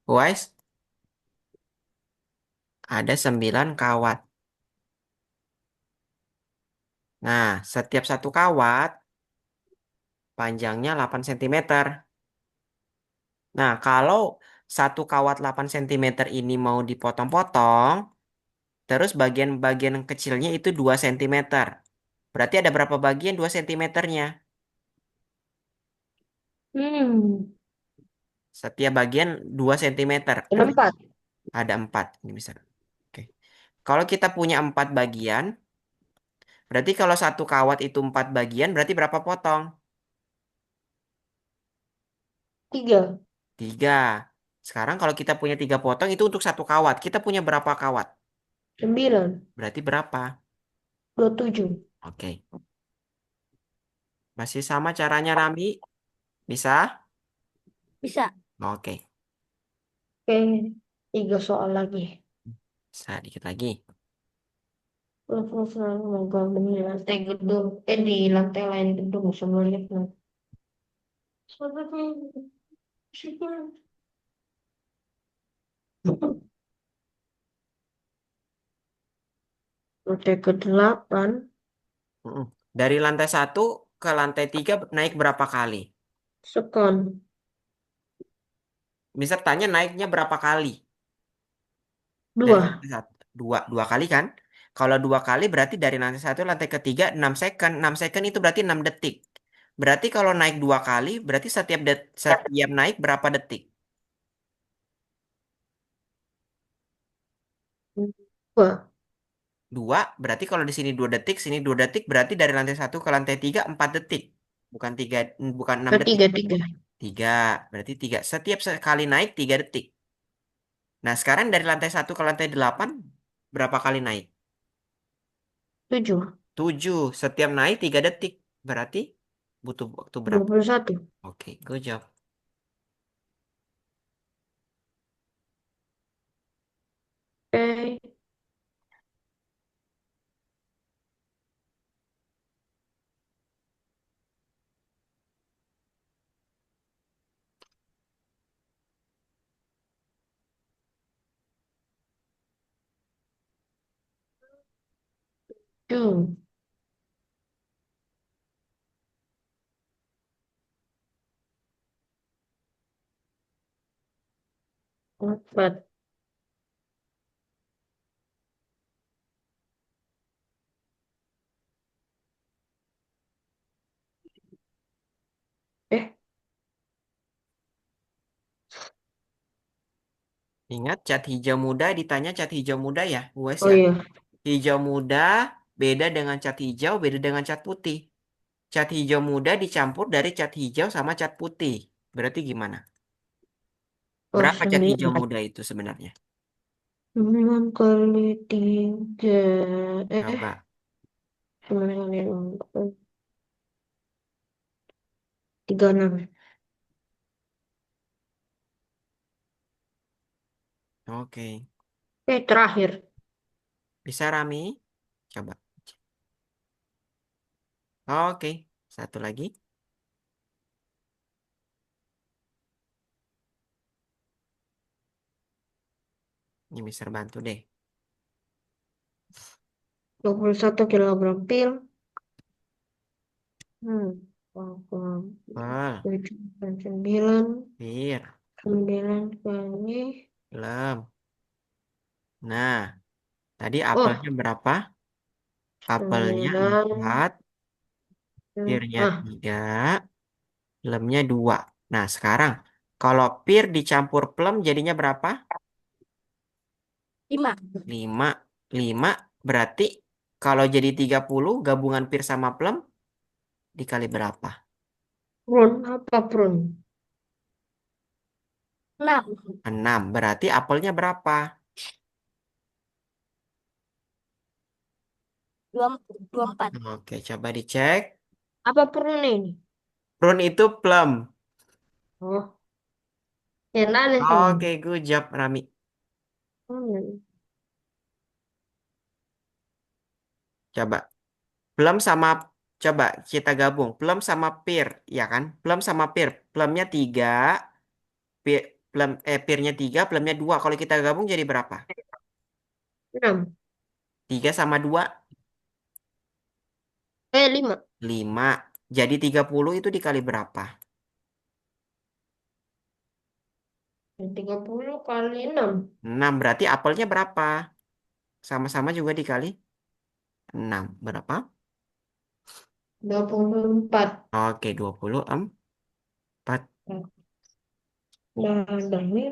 Wise? Ada 9 kawat. Nah, setiap satu kawat panjangnya 8 cm. Nah, kalau satu kawat 8 cm ini mau dipotong-potong, terus bagian-bagian kecilnya itu 2 cm. Berarti ada berapa bagian 2 cm-nya? Hmm, Setiap bagian 2 cm. ada 4. Ada 4. Ini bisa. Oke. Kalau kita punya 4 bagian, berarti kalau satu kawat itu 4 bagian, berarti berapa potong? 3. 3. Sekarang kalau kita punya 3 potong, itu untuk satu kawat. Kita punya berapa kawat? 9. Berarti berapa? 27. Oke. Masih sama caranya, Rami? Bisa? Bisa. Oke. Oke, 3 soal lagi. Bisa dikit lagi. Terus semoga di lantai gedung, di lantai lain gedung bisa melihat nanti. Lantai ke-8, Mm-mm. Dari lantai 1 ke lantai 3 naik berapa kali? sekon, Bisa tanya naiknya berapa kali? Dari 2. lantai 1. Dua kali kan? Kalau 2 kali berarti dari lantai 1 lantai ketiga 6 second. 6 second itu berarti 6 detik. Berarti kalau naik 2 kali, berarti setiap naik berapa detik? 2. 2, berarti kalau di sini 2 detik, sini 2 detik, berarti dari lantai 1 ke lantai 3 4 detik. Bukan 3, bukan 6 detik. 3, 3. 3, berarti 3. Setiap sekali naik 3 detik. Nah, sekarang dari lantai 1 ke lantai 8, berapa kali naik? 7. 7. Setiap naik 3 detik. Berarti butuh waktu dua berapa? puluh satu. Oke, good job. Oke. Tuh. 4. Eh, Ingat, cat hijau muda ditanya cat hijau muda ya, Wes oh ya. iya. Hijau muda beda dengan cat hijau, beda dengan cat putih. Cat hijau muda dicampur dari cat hijau sama cat putih. Berarti gimana? Oh, Berapa cat hijau 9. muda itu sebenarnya? 9 kali 3. Eh, Coba. 9 kali 4. 36. Oke. Terakhir. Bisa Rami? Coba. Oke. Satu lagi. Ini bisa bantu deh. 21 kilogram pil. Hmm. 7 kali 9. Bir. 9 kali. Belum. Nah, tadi Oh, apelnya berapa? Apelnya 9. 4, pirnya Ah, 3, lemnya 2. Nah, sekarang kalau pir dicampur plem jadinya berapa? 5. 5. 5 berarti kalau jadi 30 gabungan pir sama plem dikali berapa? prun. Apa prun? 6. 6. Berarti apelnya berapa? 24. Oke, coba dicek. Apa prun ini? Prune itu plum. Oh, yang aneh Oke, ini. good job, Rami. Hmm. Coba. Plum sama, coba kita gabung. Plum sama pir, ya kan? Plum sama pir. Plumnya 3, pirnya 3, plemnya 2. Kalau kita gabung jadi berapa? 6. 3 sama 2, 5. 5. Jadi 30 itu dikali berapa? 30 kali 6. 6. Berarti apelnya berapa? Sama-sama juga dikali 6. Berapa? 24. Oke, 24. Dan ini,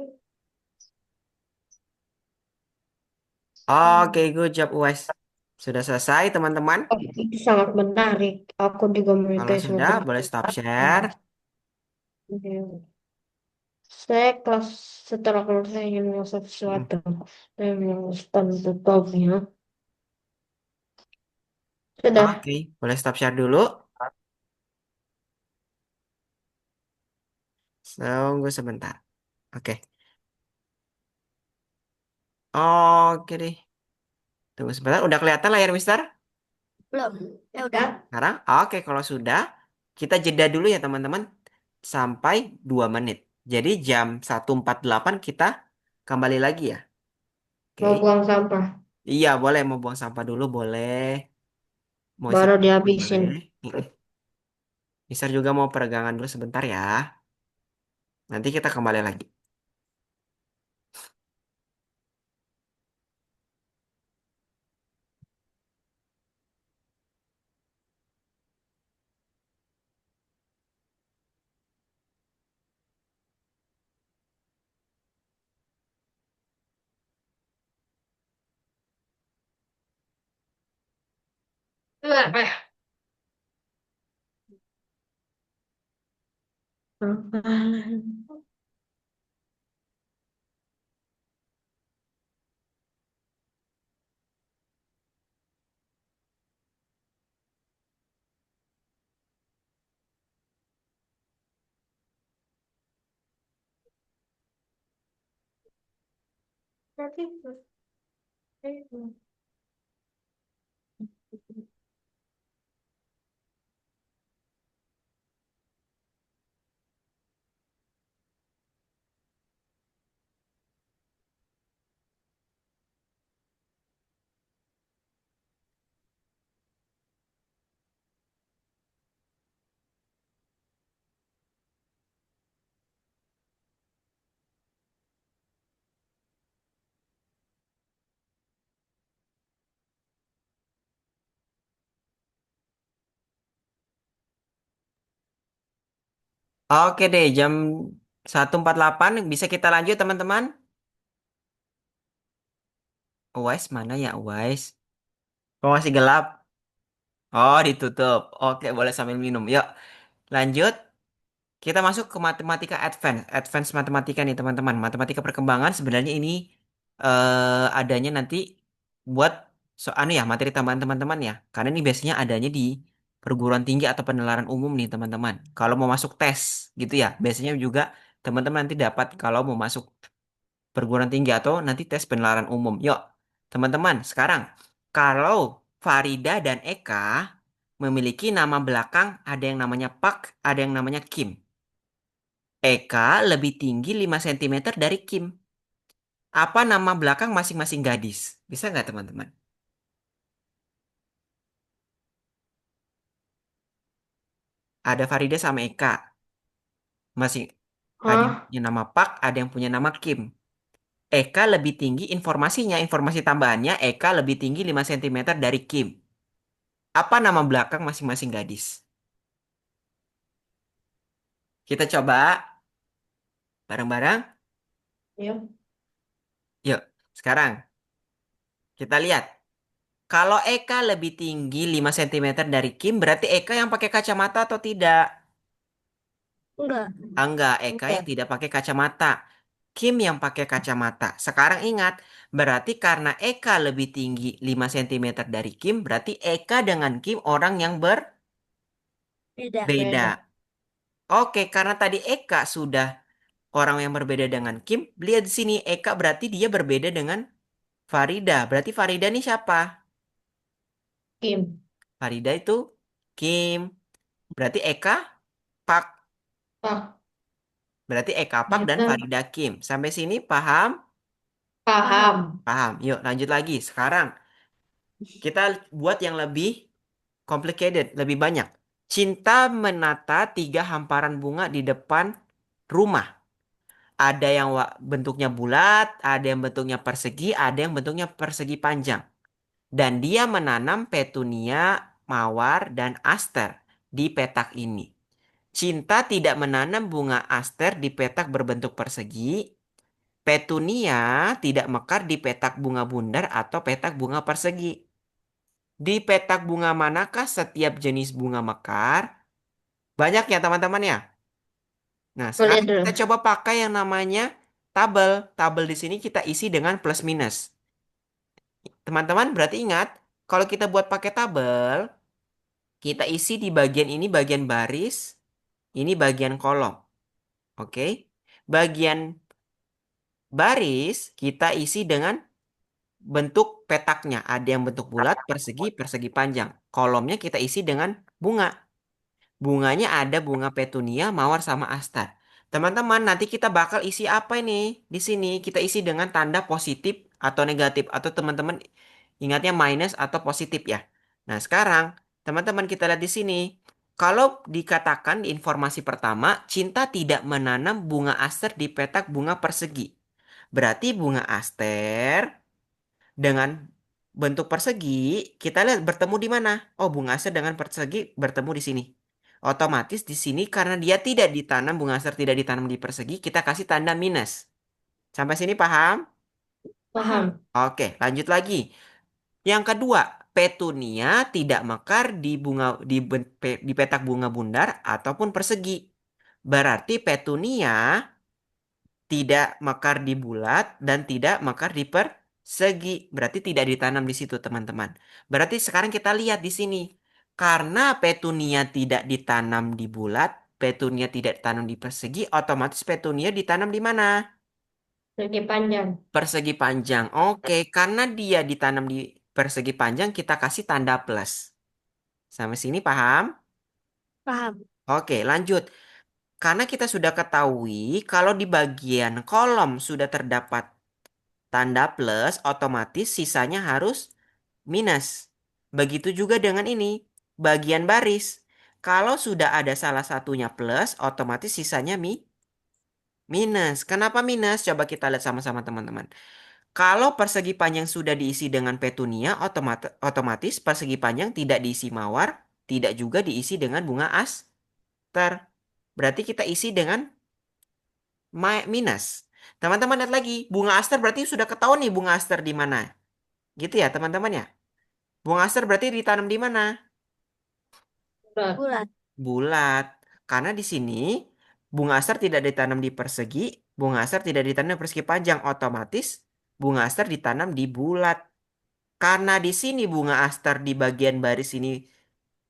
Oke, good job, Wes. Sudah selesai, teman-teman. oh, itu sangat menarik. Aku juga Kalau menyukai sudah, suatu. boleh stop share. Saya kelas setelah kalau saya ingin mengusap Mm. sesuatu, saya memasukkan tutupnya. Sudah. Oke, boleh stop share dulu. Tunggu sebentar. Oke. Oke deh. Tunggu sebentar. Udah kelihatan layar, Mister? Belum. Ya udah. Ya, Sekarang? Oke, kalau sudah, kita jeda dulu ya, teman-teman. Sampai 2 menit. Jadi jam 1.48 kita kembali lagi ya. mau Oke. buang sampah, Iya, boleh. Mau buang sampah dulu, boleh. Mau baru istirahat dulu, dihabisin. boleh. Mister juga mau peregangan dulu sebentar ya. Nanti kita kembali lagi. Oke deh, jam 1.48 bisa kita lanjut teman-teman. Wise mana ya Wise? Kok masih gelap? Oh, ditutup. Oke, boleh sambil minum. Yuk, lanjut. Kita masuk ke matematika advance. Advance matematika nih teman-teman. Matematika perkembangan sebenarnya ini adanya nanti buat anu ya, materi tambahan teman-teman ya. Karena ini biasanya adanya di perguruan tinggi atau penelaran umum nih teman-teman. Kalau mau masuk tes gitu ya, biasanya juga teman-teman nanti dapat kalau mau masuk perguruan tinggi atau nanti tes penelaran umum. Yuk, teman-teman, sekarang kalau Farida dan Eka memiliki nama belakang ada yang namanya Pak, ada yang namanya Kim. Eka lebih tinggi 5 cm dari Kim. Apa nama belakang masing-masing gadis? Bisa nggak teman-teman? Ada Farida sama Eka. Masih ada yang Hah? punya nama Pak, ada yang punya nama Kim. Eka lebih tinggi informasinya, informasi tambahannya Eka lebih tinggi 5 cm dari Kim. Apa nama belakang masing-masing gadis? Kita coba bareng-bareng. Ya. Yuk, sekarang kita lihat. Kalau Eka lebih tinggi 5 cm dari Kim, berarti Eka yang pakai kacamata atau tidak? Enggak. Enggak, Eka yang Enggak. tidak pakai kacamata. Kim yang pakai kacamata. Sekarang ingat, berarti karena Eka lebih tinggi 5 cm dari Kim, berarti Eka dengan Kim orang yang Beda. berbeda. Beda. Oke, karena tadi Eka sudah orang yang berbeda dengan Kim, lihat di sini Eka berarti dia berbeda dengan Farida. Berarti Farida ini siapa? Kim. Farida itu Kim. Berarti Eka Pak. Pak. Berarti Eka Pak dan Kita Farida Kim. Sampai sini paham? paham. Paham. Yuk lanjut lagi. Sekarang kita buat yang lebih complicated, lebih banyak. Cinta menata tiga hamparan bunga di depan rumah. Ada yang bentuknya bulat, ada yang bentuknya persegi, ada yang bentuknya persegi panjang. Dan dia menanam petunia, mawar, dan aster di petak ini. Cinta tidak menanam bunga aster di petak berbentuk persegi. Petunia tidak mekar di petak bunga bundar atau petak bunga persegi. Di petak bunga manakah setiap jenis bunga mekar? Banyak ya teman-teman ya. Nah, Mau lihat sekarang dulu. kita coba pakai yang namanya tabel. Tabel di sini kita isi dengan plus minus. Teman-teman berarti ingat, kalau kita buat pakai tabel, kita isi di bagian ini bagian baris, ini bagian kolom. Oke. Bagian baris kita isi dengan bentuk petaknya. Ada yang bentuk bulat, persegi, persegi panjang. Kolomnya kita isi dengan bunga. Bunganya ada bunga petunia, mawar sama aster. Teman-teman, nanti kita bakal isi apa ini? Di sini kita isi dengan tanda positif atau negatif atau teman-teman ingatnya minus atau positif ya. Nah, sekarang teman-teman kita lihat di sini. Kalau dikatakan di informasi pertama, cinta tidak menanam bunga aster di petak bunga persegi. Berarti bunga aster dengan bentuk persegi, kita lihat bertemu di mana? Oh, bunga aster dengan persegi bertemu di sini. Otomatis di sini karena dia tidak ditanam, bunga aster tidak ditanam di persegi, kita kasih tanda minus. Sampai sini paham? Paham. Oke, lanjut lagi. Yang kedua, petunia tidak mekar di di petak bunga bundar ataupun persegi. Berarti petunia tidak mekar di bulat dan tidak mekar di persegi. Berarti tidak ditanam di situ, teman-teman. Berarti sekarang kita lihat di sini. Karena petunia tidak ditanam di bulat, petunia tidak ditanam di persegi, otomatis petunia ditanam di mana? Segi panjang. Persegi panjang. Oke, karena dia ditanam di persegi panjang, kita kasih tanda plus. Sampai sini paham? Paham. Oke, lanjut. Karena kita sudah ketahui kalau di bagian kolom sudah terdapat tanda plus, otomatis sisanya harus minus. Begitu juga dengan ini, bagian baris. Kalau sudah ada salah satunya plus, otomatis sisanya minus. Kenapa minus? Coba kita lihat sama-sama teman-teman. Kalau persegi panjang sudah diisi dengan petunia, otomatis persegi panjang tidak diisi mawar, tidak juga diisi dengan bunga aster. Berarti kita isi dengan minus. Teman-teman lihat lagi, bunga aster berarti sudah ketahuan nih bunga aster di mana. Gitu ya teman-teman ya. Bunga aster berarti ditanam di mana? Bulat. Bulat. Bulat. Karena di sini bunga aster tidak ditanam di persegi, bunga aster tidak ditanam di persegi panjang, otomatis bunga aster ditanam di bulat. Karena di sini bunga aster di bagian baris ini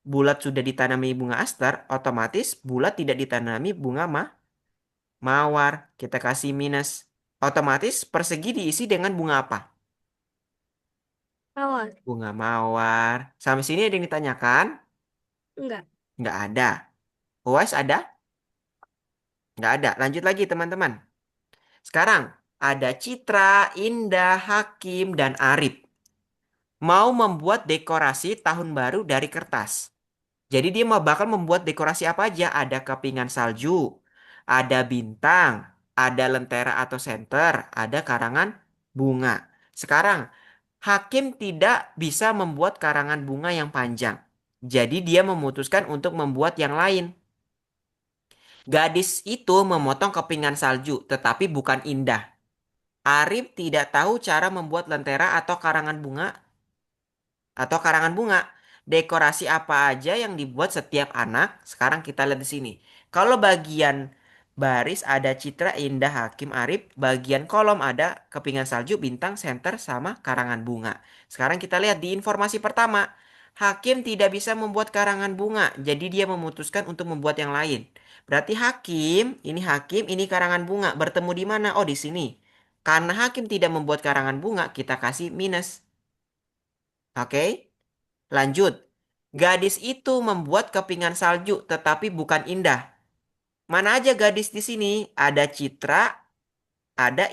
bulat sudah ditanami bunga aster, otomatis bulat tidak ditanami bunga mawar. Kita kasih minus. Otomatis persegi diisi dengan bunga apa? Mawar. Bunga mawar. Sampai sini ada yang ditanyakan? Enggak. Nggak ada. UAS ada? Nggak ada. Lanjut lagi teman-teman. Sekarang ada Citra, Indah, Hakim, dan Arif. Mau membuat dekorasi tahun baru dari kertas. Jadi dia mau bakal membuat dekorasi apa aja? Ada kepingan salju, ada bintang, ada lentera atau senter, ada karangan bunga. Sekarang, Hakim tidak bisa membuat karangan bunga yang panjang. Jadi dia memutuskan untuk membuat yang lain. Gadis itu memotong kepingan salju, tetapi bukan Indah. Arif tidak tahu cara membuat lentera atau karangan bunga. Dekorasi apa aja yang dibuat setiap anak? Sekarang kita lihat di sini. Kalau bagian baris ada Citra, Indah, Hakim, Arif. Bagian kolom ada kepingan salju, bintang, senter, sama karangan bunga. Sekarang kita lihat di informasi pertama. Hakim tidak bisa membuat karangan bunga, jadi dia memutuskan untuk membuat yang lain. Berarti Hakim, ini karangan bunga. Bertemu di mana? Oh, di sini. Karena Hakim tidak membuat karangan bunga, kita kasih minus. Oke? Lanjut. Gadis itu membuat kepingan salju tetapi bukan Indah. mana aja gadis di sini? Ada Citra, ada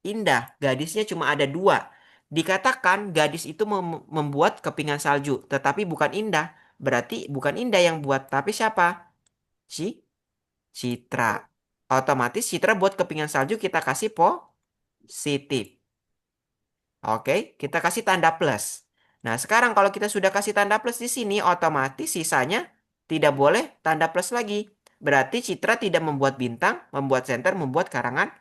Indah. Gadisnya cuma ada dua. Dikatakan gadis itu membuat kepingan salju, tetapi bukan Indah. Berarti bukan Indah yang buat, tapi siapa? Si Citra. Otomatis Citra buat kepingan salju kita kasih positif. Oke, kita kasih tanda plus. Nah, sekarang kalau kita sudah kasih tanda plus di sini, otomatis sisanya tidak boleh tanda plus lagi. Berarti Citra tidak membuat bintang, membuat senter, membuat karangan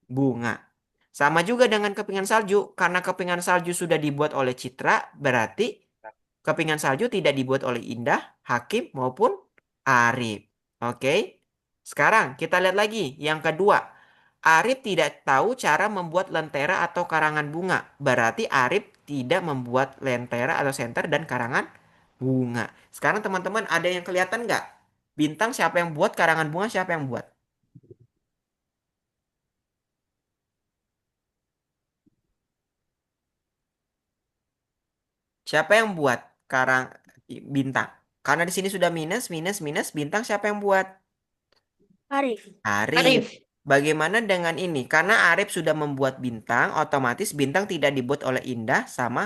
bunga. Sama juga dengan kepingan salju. Karena kepingan salju sudah dibuat oleh Citra, berarti kepingan salju tidak dibuat oleh Indah, Hakim, maupun Arif. Oke. Sekarang kita lihat lagi yang kedua. Arif tidak tahu cara membuat lentera atau karangan bunga. Berarti Arif tidak membuat lentera atau senter dan karangan bunga. Sekarang teman-teman ada yang kelihatan nggak? Bintang siapa yang buat, karangan bunga siapa yang buat? Siapa yang buat bintang? Karena di sini sudah minus, minus, minus, bintang siapa yang buat? Arif. Arif. Arif. Bagaimana dengan ini? Karena Arif sudah membuat bintang, otomatis bintang tidak dibuat oleh Indah sama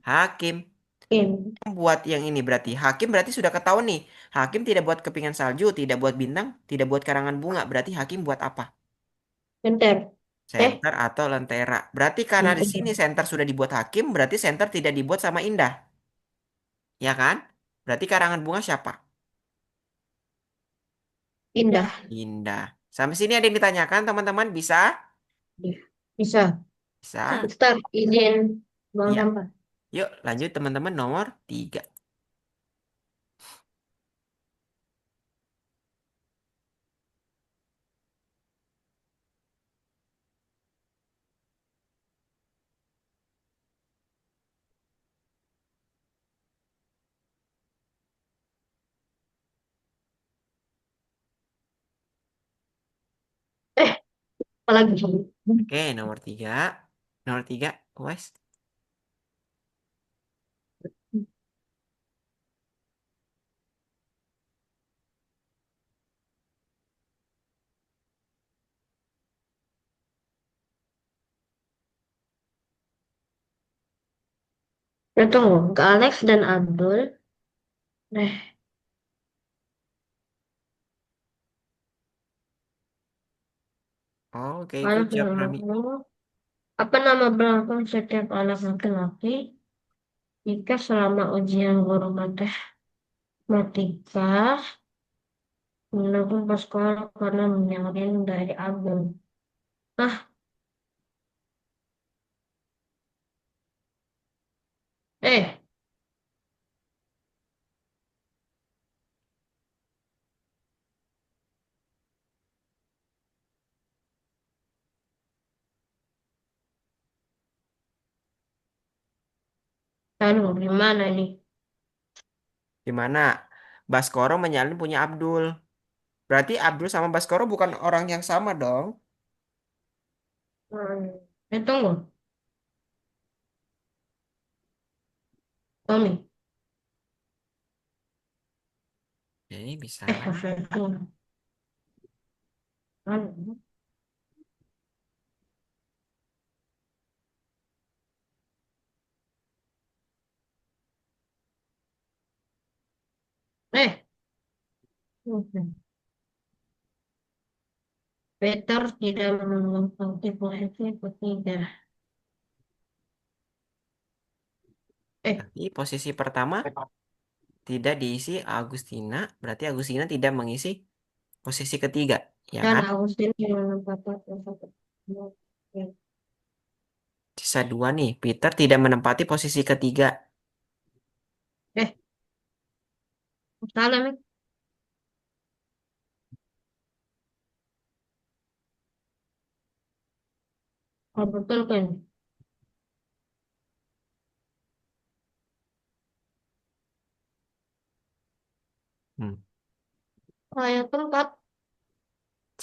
Hakim. Kim. Buat yang ini berarti Hakim berarti sudah ketahuan nih. Hakim tidak buat kepingan salju, tidak buat bintang, tidak buat karangan bunga. Berarti Hakim buat apa? Bentar. Senter atau lentera. Berarti karena di sini Bentar. senter sudah dibuat Hakim, berarti senter tidak dibuat sama Indah. Ya kan? Berarti karangan bunga siapa? Indah. Indah. Sampai sini ada yang ditanyakan, teman-teman? Bisa? Ya. Bisa. Bisa? Start. Izin buang Iya. sampah. Yuk, lanjut teman-teman nomor 3. Apa lagi? Oke, nomor 3. Nomor 3, Wes. Ya tunggu. Ke Alex dan Abdul. Oke, Anak good job, dan Rami. aku. Apa nama belakang setiap anak laki-laki jika selama ujian guru matematika menelpon pas sekolah karena menyaring dari album? Ah, eh, aduh, gimana ini? Gimana? Baskoro menyalin punya Abdul. Berarti Abdul sama Baskoro bukan orang yang sama dong. Tunggu, Tommy. Jadi bisa. Itu. Anu, Eh, Peter tidak menempati posisi ketiga. Eh, Tapi posisi pertama tidak diisi Agustina. Berarti Agustina tidak mengisi posisi ketiga. Ya dan kan? Agustin yang menempati posisi ketiga. Sisa dua nih. Peter tidak menempati posisi ketiga. Eh, salah nih. Oh, betul kan? Hmm. Saya tempat.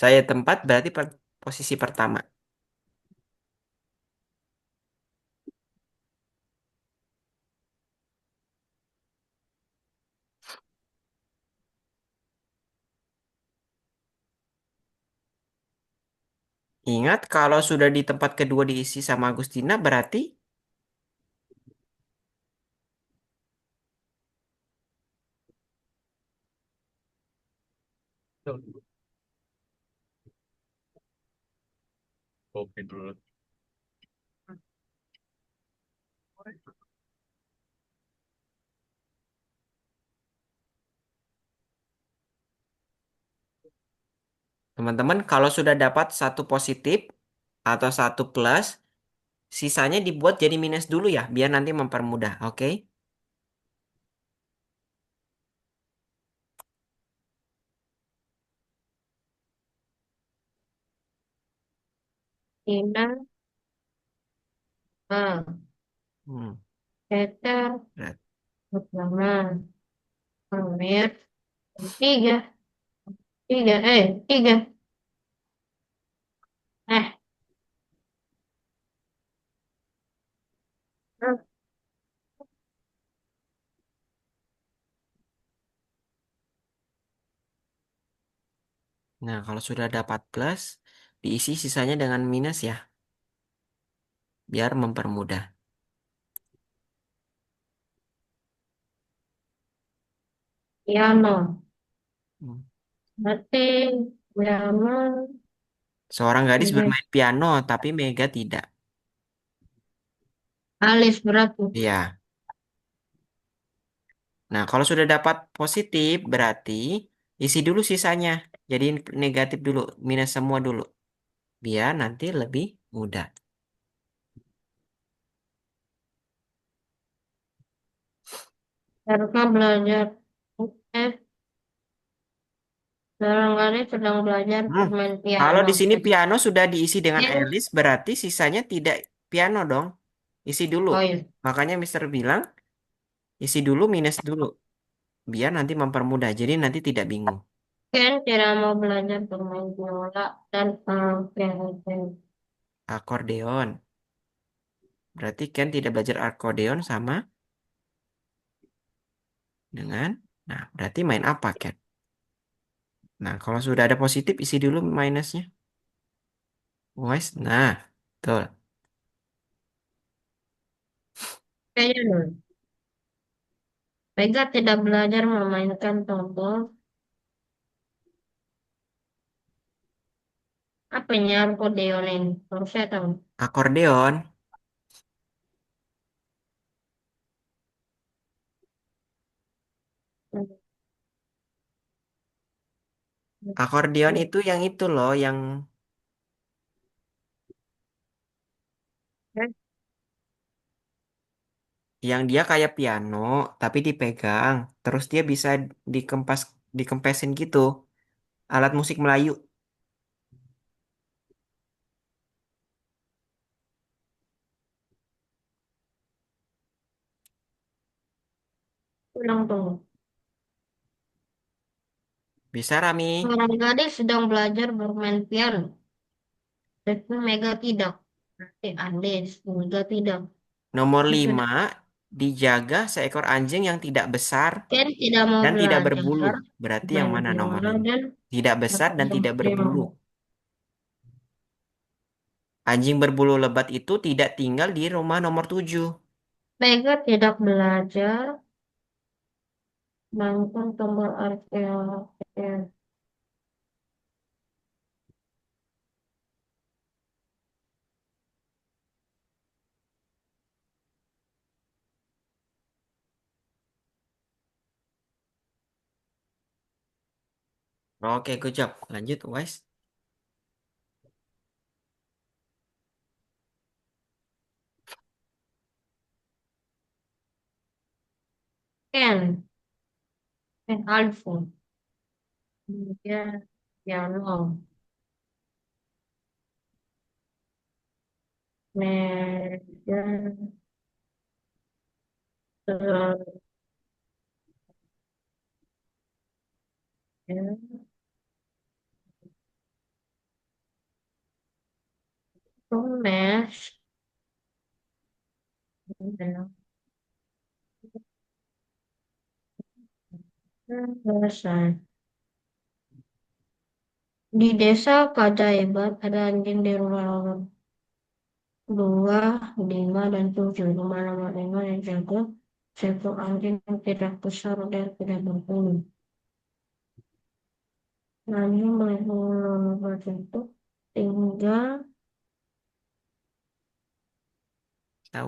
Saya tempat berarti posisi pertama. Ingat kalau sudah di tempat kedua diisi sama Agustina berarti teman-teman kalau sudah dapat satu positif atau satu plus, sisanya dibuat jadi minus dulu ya, biar nanti mempermudah, oke? Tina, A, Hmm, Peter, berat. Utama, Amir, tiga, tiga. Eh, eh, Nah, kalau sudah dapat plus, diisi sisanya dengan minus ya, biar mempermudah. piano, Hmm. berarti piano, Seorang gadis tiga, bermain piano, tapi Mega tidak. alis berarti. Iya. Nah, kalau sudah dapat positif, berarti isi dulu sisanya. Jadi negatif dulu, minus semua dulu. Biar nanti lebih mudah. Karena belajar, eh, barangkali sedang belajar Hmm. bermain Kalau piano. di sini piano sudah diisi dengan Yes. Alice, berarti sisanya tidak piano dong. Isi dulu. Oh iya, Makanya Mister bilang, isi dulu minus dulu. Biar nanti mempermudah. Jadi nanti tidak bingung. Ken tidak mau belajar bermain biola dan piano. Akordeon. Berarti Ken tidak belajar akordeon sama dengan... Nah, berarti main apa, Ken? Nah, kalau sudah ada positif, isi dulu minusnya. Wes, nah, betul. Kayaknya dulu. Vega tidak belajar memainkan tombol. Apa ini akordeon ini? Baru saya tahu. Akordeon. Akordeon itu loh, yang dia kayak piano, tapi dipegang. Terus dia bisa dikempas, dikempesin gitu. Alat musik Melayu. Ulang tunggu. Bisa, Rami. Seorang gadis sedang belajar bermain piano. Tapi Mega tidak. Berarti Andes, Mega tidak. Nomor 5 dijaga seekor anjing yang tidak besar Ken tidak mau dan tidak berbulu. belajar Berarti yang bermain mana nomor biola 5? dan Tidak besar dan tidak berbulu. akordeon. Anjing berbulu lebat itu tidak tinggal di rumah nomor 7. Mega tidak belajar mainkan tombol arkeolog. Oke, good job. Lanjut, Wes. Ken, Alfo. Kemudian piano. Mega. Terus Mes. Selesai. Di desa Kajaiban ada anjing di rumah nomor 2, 5, dan 7. Rumah nomor 5 dijaga seekor anjing yang tidak besar dan tidak berbulu. Anjing berbulu berbentuk tinggal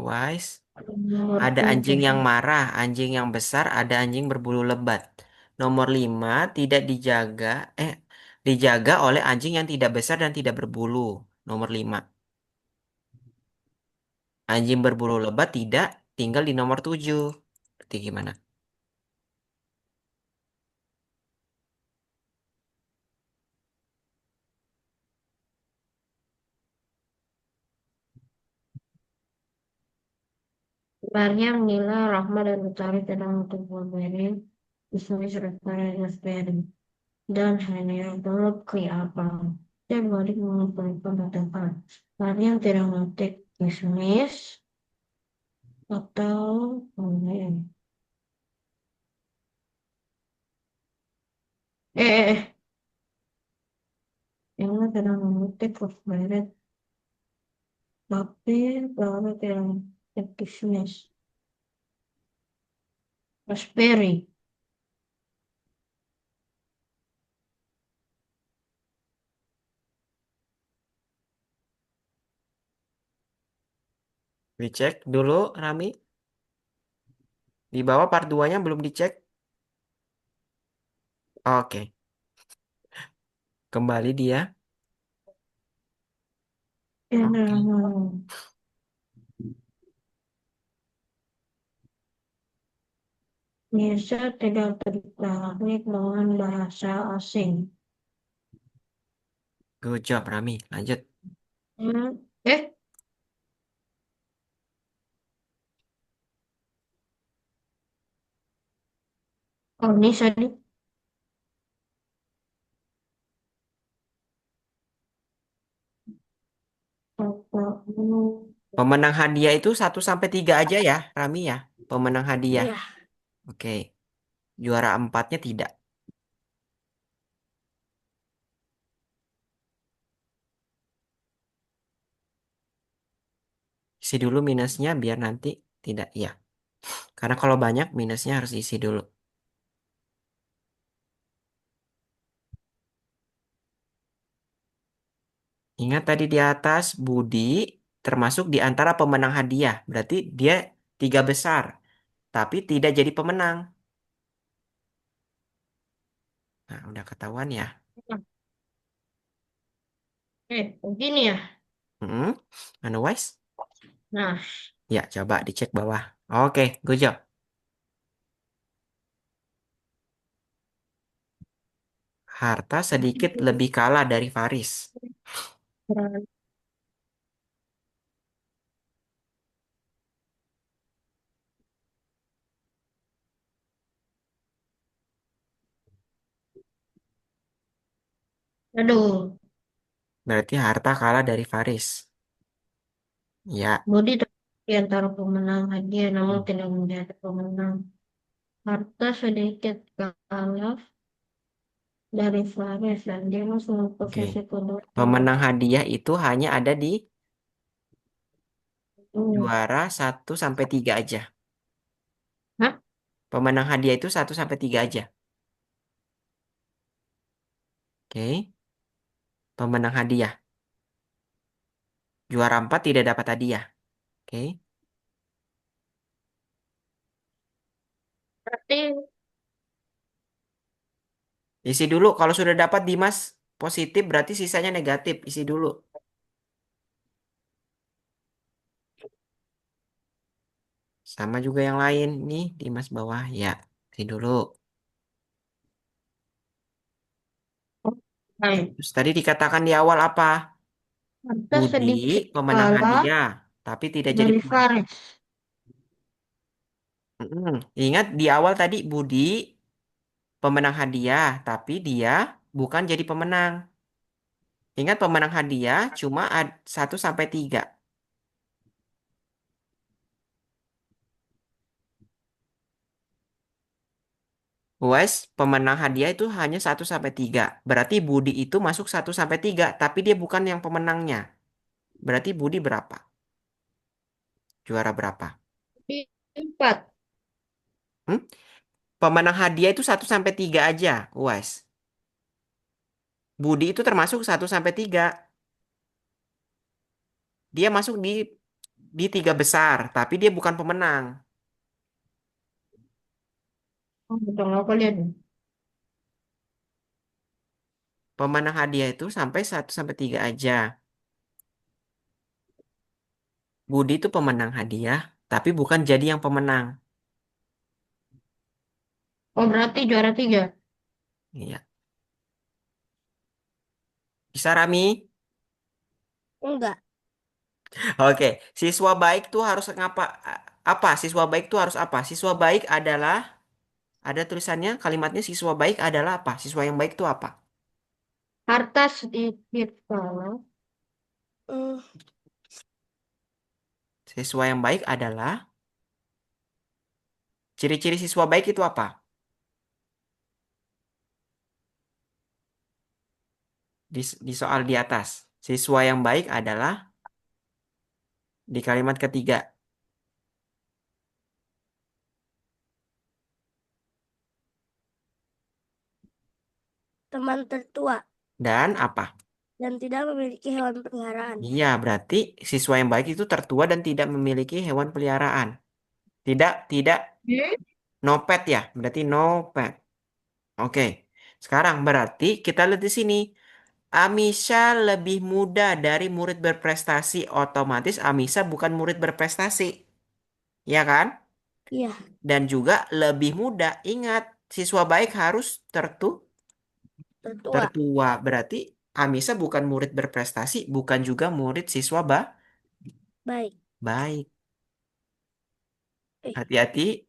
Wise. nomor Ada anjing 7. yang marah, anjing yang besar, ada anjing berbulu lebat. Nomor 5 tidak dijaga, dijaga oleh anjing yang tidak besar dan tidak berbulu. Nomor 5. Anjing berbulu lebat tidak tinggal di nomor 7. Berarti gimana? Maryam, Nila, Rahma, dan Utari sedang untuk Wolverine, bisnis restoran Raspberry, dan hanya belum kelihatan. Dan balik mengumpulkan teman. Maryam tidak mengetik bisnis atau yang sedang mengetik Raspberry, tapi baru tidak mengetik bisnis. Raspberry. Dicek dulu, Rami. Di bawah part 2-nya belum dicek. Oke, kembali dia. Oke. Indonesia tidak tertarik dengan bahasa asing. Good job, Rami. Lanjut. Hmm, eh, oh ini tadi apa? Pemenang hadiah itu 1 sampai 3 aja ya, Rami ya. Pemenang hadiah. Iya, Oke. Juara 4-nya tidak. Isi dulu minusnya biar nanti tidak. Iya. Karena kalau banyak minusnya harus isi dulu. Ingat tadi di atas Budi termasuk di antara pemenang hadiah. Berarti dia 3 besar. Tapi tidak jadi pemenang. Nah, udah ketahuan ya. begini ya. Hmm, Otherwise? Nah, Ya, coba dicek bawah. Oke, good job. Harta sedikit lebih kalah dari Faris. aduh, Berarti harta kalah dari Faris. Ya, Budi di antara pemenang hadiah namun tidak menjadi pemenang. Harta sedikit kalah dari Faris dan dia masuk ke oke. posisi kedua. Pemenang hadiah itu hanya ada di Hmm. juara 1 sampai 3 aja. Hah? Pemenang hadiah itu 1 sampai 3 aja. Oke. Pemenang hadiah. Juara 4 tidak dapat hadiah. Oke. Berarti Isi dulu. Kalau sudah dapat Dimas positif berarti sisanya negatif. Isi dulu. Sama juga yang lain. Nih Dimas bawah. Ya, isi dulu. baik. Terus tadi dikatakan di awal apa? Harta Budi sedikit pemenang kalah hadiah. Tapi tidak jadi dari pemenang. Faris. Ingat di awal tadi Budi pemenang hadiah. Tapi dia bukan jadi pemenang. Ingat pemenang hadiah cuma 1 sampai 3. Wes, pemenang hadiah itu hanya 1 sampai 3. Berarti Budi itu masuk 1 sampai 3, tapi dia bukan yang pemenangnya. Berarti Budi berapa? Juara berapa? Empat. Hmm? Pemenang hadiah itu 1 sampai 3 aja, Wes. Budi itu termasuk 1 sampai 3. Dia masuk di 3 besar, tapi dia bukan pemenang. Oh, betul, aku lihat. Pemenang hadiah itu sampai 1 sampai 3 aja. Budi itu pemenang hadiah, tapi bukan jadi yang pemenang. Oh, berarti juara tiga. Iya. Bisa, Rami? Enggak. Oke, siswa baik tuh harus ngapa? Apa? Siswa baik tuh harus apa? Siswa baik adalah ada tulisannya kalimatnya siswa baik adalah apa? Siswa yang baik tuh apa? Harta sedikit kalah. Hmm, Siswa yang baik adalah ciri-ciri siswa baik itu apa? Di soal di atas. Siswa yang baik adalah di kalimat ketiga. teman tertua Dan apa? dan tidak memiliki hewan peliharaan. Iya, berarti siswa yang baik itu tertua dan tidak memiliki hewan peliharaan. Tidak, tidak, Hmm? no pet ya. Berarti no pet. Oke. Sekarang berarti kita lihat di sini. Amisa lebih muda dari murid berprestasi. Otomatis Amisa bukan murid berprestasi. Ya kan? Iya, Dan juga lebih muda. Ingat, siswa baik harus tertua. tertua. Berarti Amisa bukan murid berprestasi, bukan juga murid siswa Baik. baik. Eh, Hati-hati.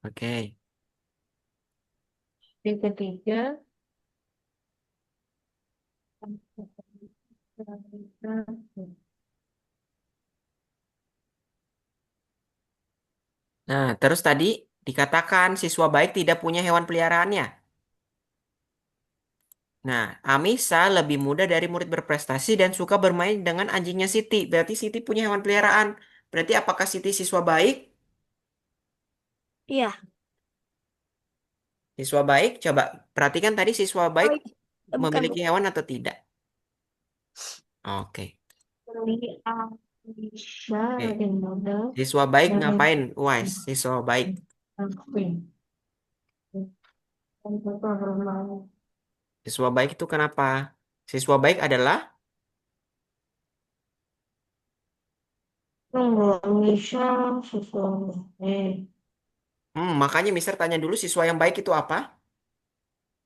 Oke. Di ketiga. Nah, terus tadi dikatakan siswa baik tidak punya hewan peliharaannya. Nah, Amisa lebih muda dari murid berprestasi dan suka bermain dengan anjingnya Siti. Berarti Siti punya hewan peliharaan. Berarti apakah Siti siswa baik? iya. Siswa baik, coba perhatikan tadi siswa baik Oh, iya. Bukan, memiliki bukan. hewan atau tidak. Oke. Ini Aisyah Oke. lebih muda Siswa baik dari ngapain? Wise, siswa baik. aku. Untuk bermain. Siswa baik itu kenapa? Siswa baik adalah Tunggu, Aisyah sesuatu. makanya Mister tanya dulu siswa yang baik itu apa?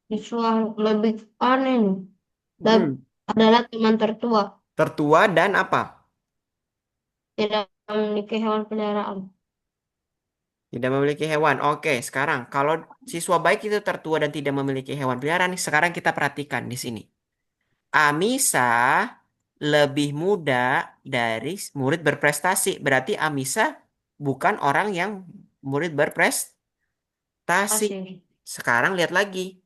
Siswa lebih aneh nih. Hmm, Adalah teman tertua. tertua dan apa? Tidak memiliki hewan peliharaan. Tidak memiliki hewan. Oke, sekarang kalau siswa baik itu tertua dan tidak memiliki hewan peliharaan, sekarang kita perhatikan di sini. Amisa lebih muda dari murid berprestasi. Berarti Amisa bukan orang yang murid berprestasi. Asing. Sekarang lihat lagi.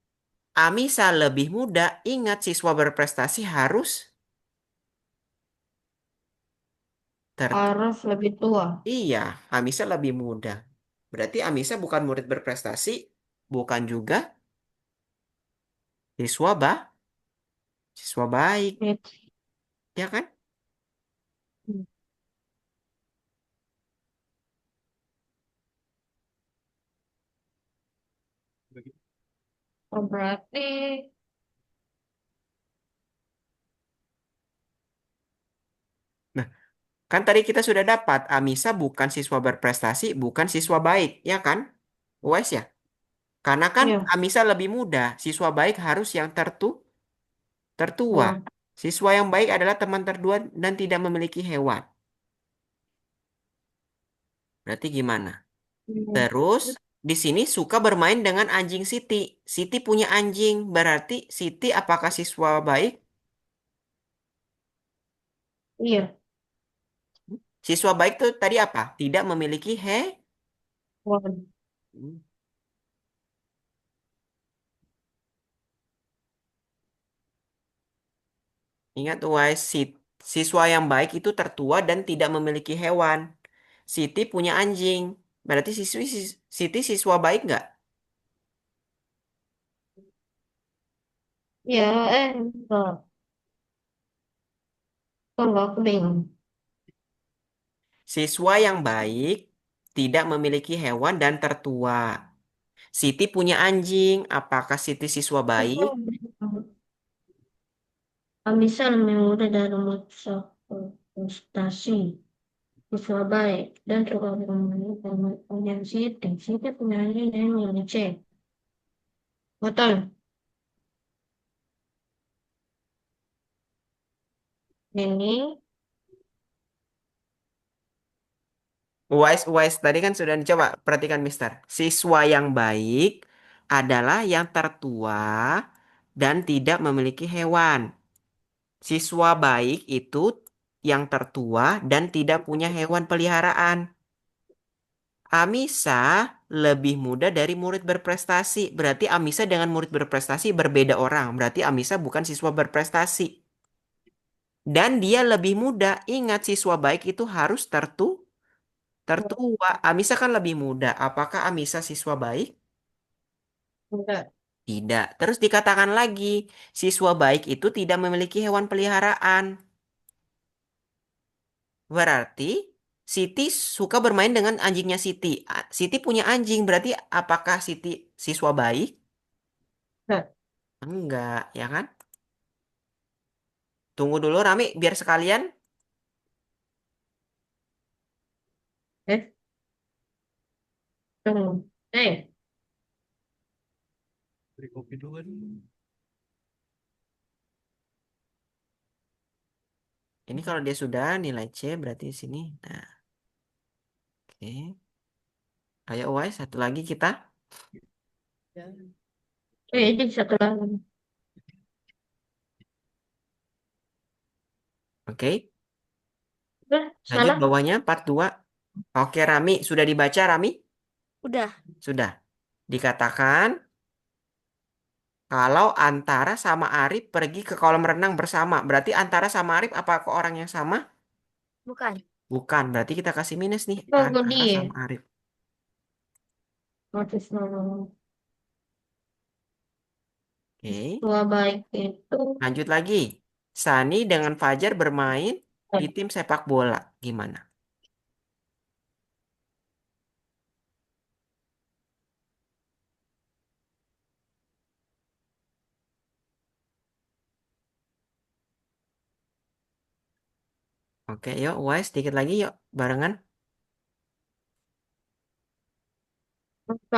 Amisa lebih muda. Ingat siswa berprestasi harus tertua. Harus lebih tua. Iya, Amisa lebih muda. Berarti Amisa bukan murid berprestasi, bukan juga siswa siswa baik, Ya. ya kan? Oh, berarti Nah, kan tadi kita sudah dapat Amisa bukan siswa berprestasi, bukan siswa baik, ya kan? Wes ya. Karena kan ya Amisa lebih muda, siswa baik harus yang tertua. tua. Siswa yang baik adalah teman tertua dan tidak memiliki hewan. Berarti gimana? Hmm. Terus di sini suka bermain dengan anjing Siti. Siti punya anjing, berarti Siti apakah siswa baik? Iya. Siswa baik tuh tadi apa? Tidak memiliki Wan. Hmm. Ingat, Wise, siswa yang baik itu tertua dan tidak memiliki hewan. Siti punya anjing. Berarti Siti siswa baik nggak? Ya, enggak. Kalau aku bingung. Siswa yang baik tidak memiliki hewan dan tertua. Siti punya anjing. Apakah Siti siswa baik? Itu bisa lebih mudah dalam masa frustasi. Siswa baik dan suka bermain Siti. Siti punya anjing dan mengecek. Betul. Ini Wise, Wise. Tadi kan sudah dicoba. Perhatikan, Mister. Siswa yang baik adalah yang tertua dan tidak memiliki hewan. Siswa baik itu yang tertua dan tidak punya hewan peliharaan. Amisa lebih muda dari murid berprestasi. Berarti Amisa dengan murid berprestasi berbeda orang. Berarti Amisa bukan siswa berprestasi. Dan dia lebih muda. Ingat, siswa baik itu harus tertua. Amisa kan lebih muda. Apakah Amisa siswa baik? enggak. Tidak. Terus dikatakan lagi, siswa baik itu tidak memiliki hewan peliharaan. Berarti Siti suka bermain dengan anjingnya Siti. Siti punya anjing, berarti apakah Siti siswa baik? Enggak. Enggak, ya kan? Tunggu dulu Rami, biar sekalian. Eh, tunggu. Beri kopi dulu kan. Ini kalau dia sudah nilai C berarti di sini. Nah, oke. Ayo Wai, satu lagi kita. Ini satu lagi. Oke. Udah, Lanjut salah. bawahnya part 2. Oke Rami, sudah dibaca Rami? Udah. Sudah. Dikatakan kalau Antara sama Arif pergi ke kolam renang bersama. Berarti Antara sama Arif apa ke orang yang sama? Bukan. Bukan, berarti kita kasih minus nih Tunggu Antara dia. sama Arif. Notis nama. Oke, Tua baik itu. lanjut lagi. Sani dengan Fajar bermain di tim sepak bola. Gimana? Oke, yuk, Wise, sedikit lagi yuk, barengan. Oke.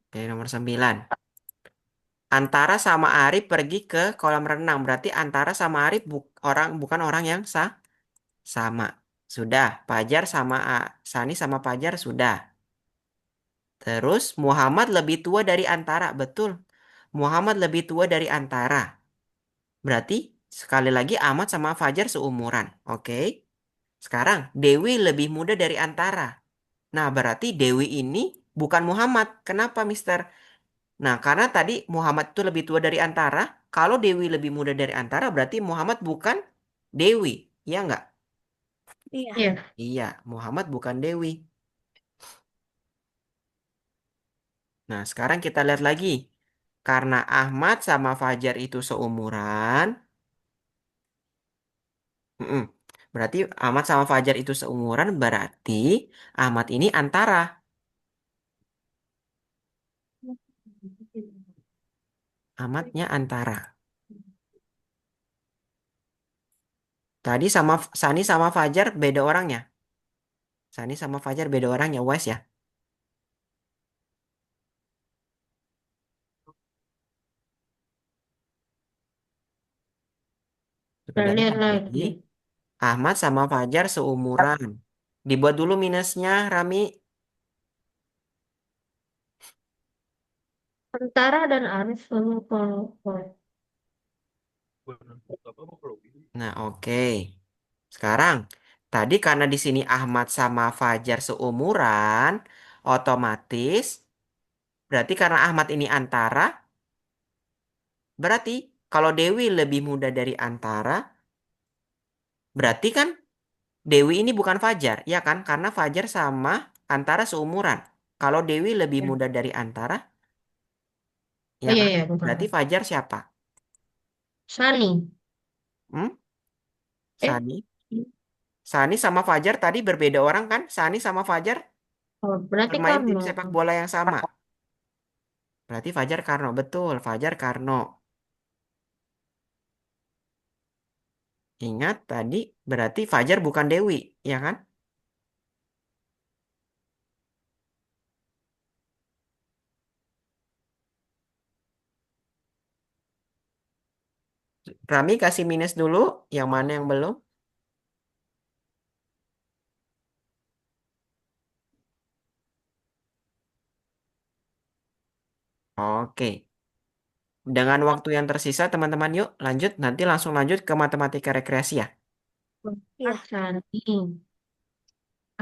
Oke, nomor 9. Antara sama Arif pergi ke kolam renang. Berarti Antara sama Arif bukan orang yang sama. Sudah, Fajar sama Sani sama Fajar sudah. Terus Muhammad lebih tua dari Antara, betul. Muhammad lebih tua dari Antara. Berarti sekali lagi Ahmad sama Fajar seumuran. Oke. Sekarang Dewi lebih muda dari Antara. Nah, berarti Dewi ini bukan Muhammad. Kenapa, Mister? Nah, karena tadi Muhammad itu lebih tua dari Antara. Kalau Dewi lebih muda dari Antara, berarti Muhammad bukan Dewi. Iya nggak? Iya. Iya. Iya, Muhammad bukan Dewi. Nah, sekarang kita lihat lagi. Karena Ahmad sama Fajar itu seumuran, mm-mm. Berarti Ahmad sama Fajar itu seumuran, berarti Ahmad ini Antara. Ahmadnya Antara. Tadi Sani sama Fajar beda orangnya. Sani sama Fajar beda orangnya, Wes ya. Kita Sudah lihat jadi lagi. Ahmad sama Fajar seumuran. Dibuat dulu minusnya, Rami. Antara dan Arif selalu kalau Nah, oke. Sekarang Tadi karena di sini Ahmad sama Fajar seumuran, otomatis berarti karena Ahmad ini Antara, berarti kalau Dewi lebih muda dari Antara, berarti kan Dewi ini bukan Fajar, ya kan? Karena Fajar sama Antara seumuran. Kalau Dewi lebih Ya. muda dari Antara, Oh ya iya kan? iya bukan. Berarti Fajar siapa? Sani. Hmm? Eh, Sani? Sani sama Fajar tadi berbeda orang kan? Sani sama Fajar oh, berarti bermain tim Karno. sepak bola yang sama. Berarti Fajar Karno, betul. Fajar Karno. Ingat tadi berarti Fajar bukan Dewi, ya kan? Rami kasih minus dulu, yang mana yang belum? Oke. Dengan waktu yang tersisa, teman-teman, yuk lanjut. Nanti langsung lanjut ke matematika rekreasi ya. Iya. Sani.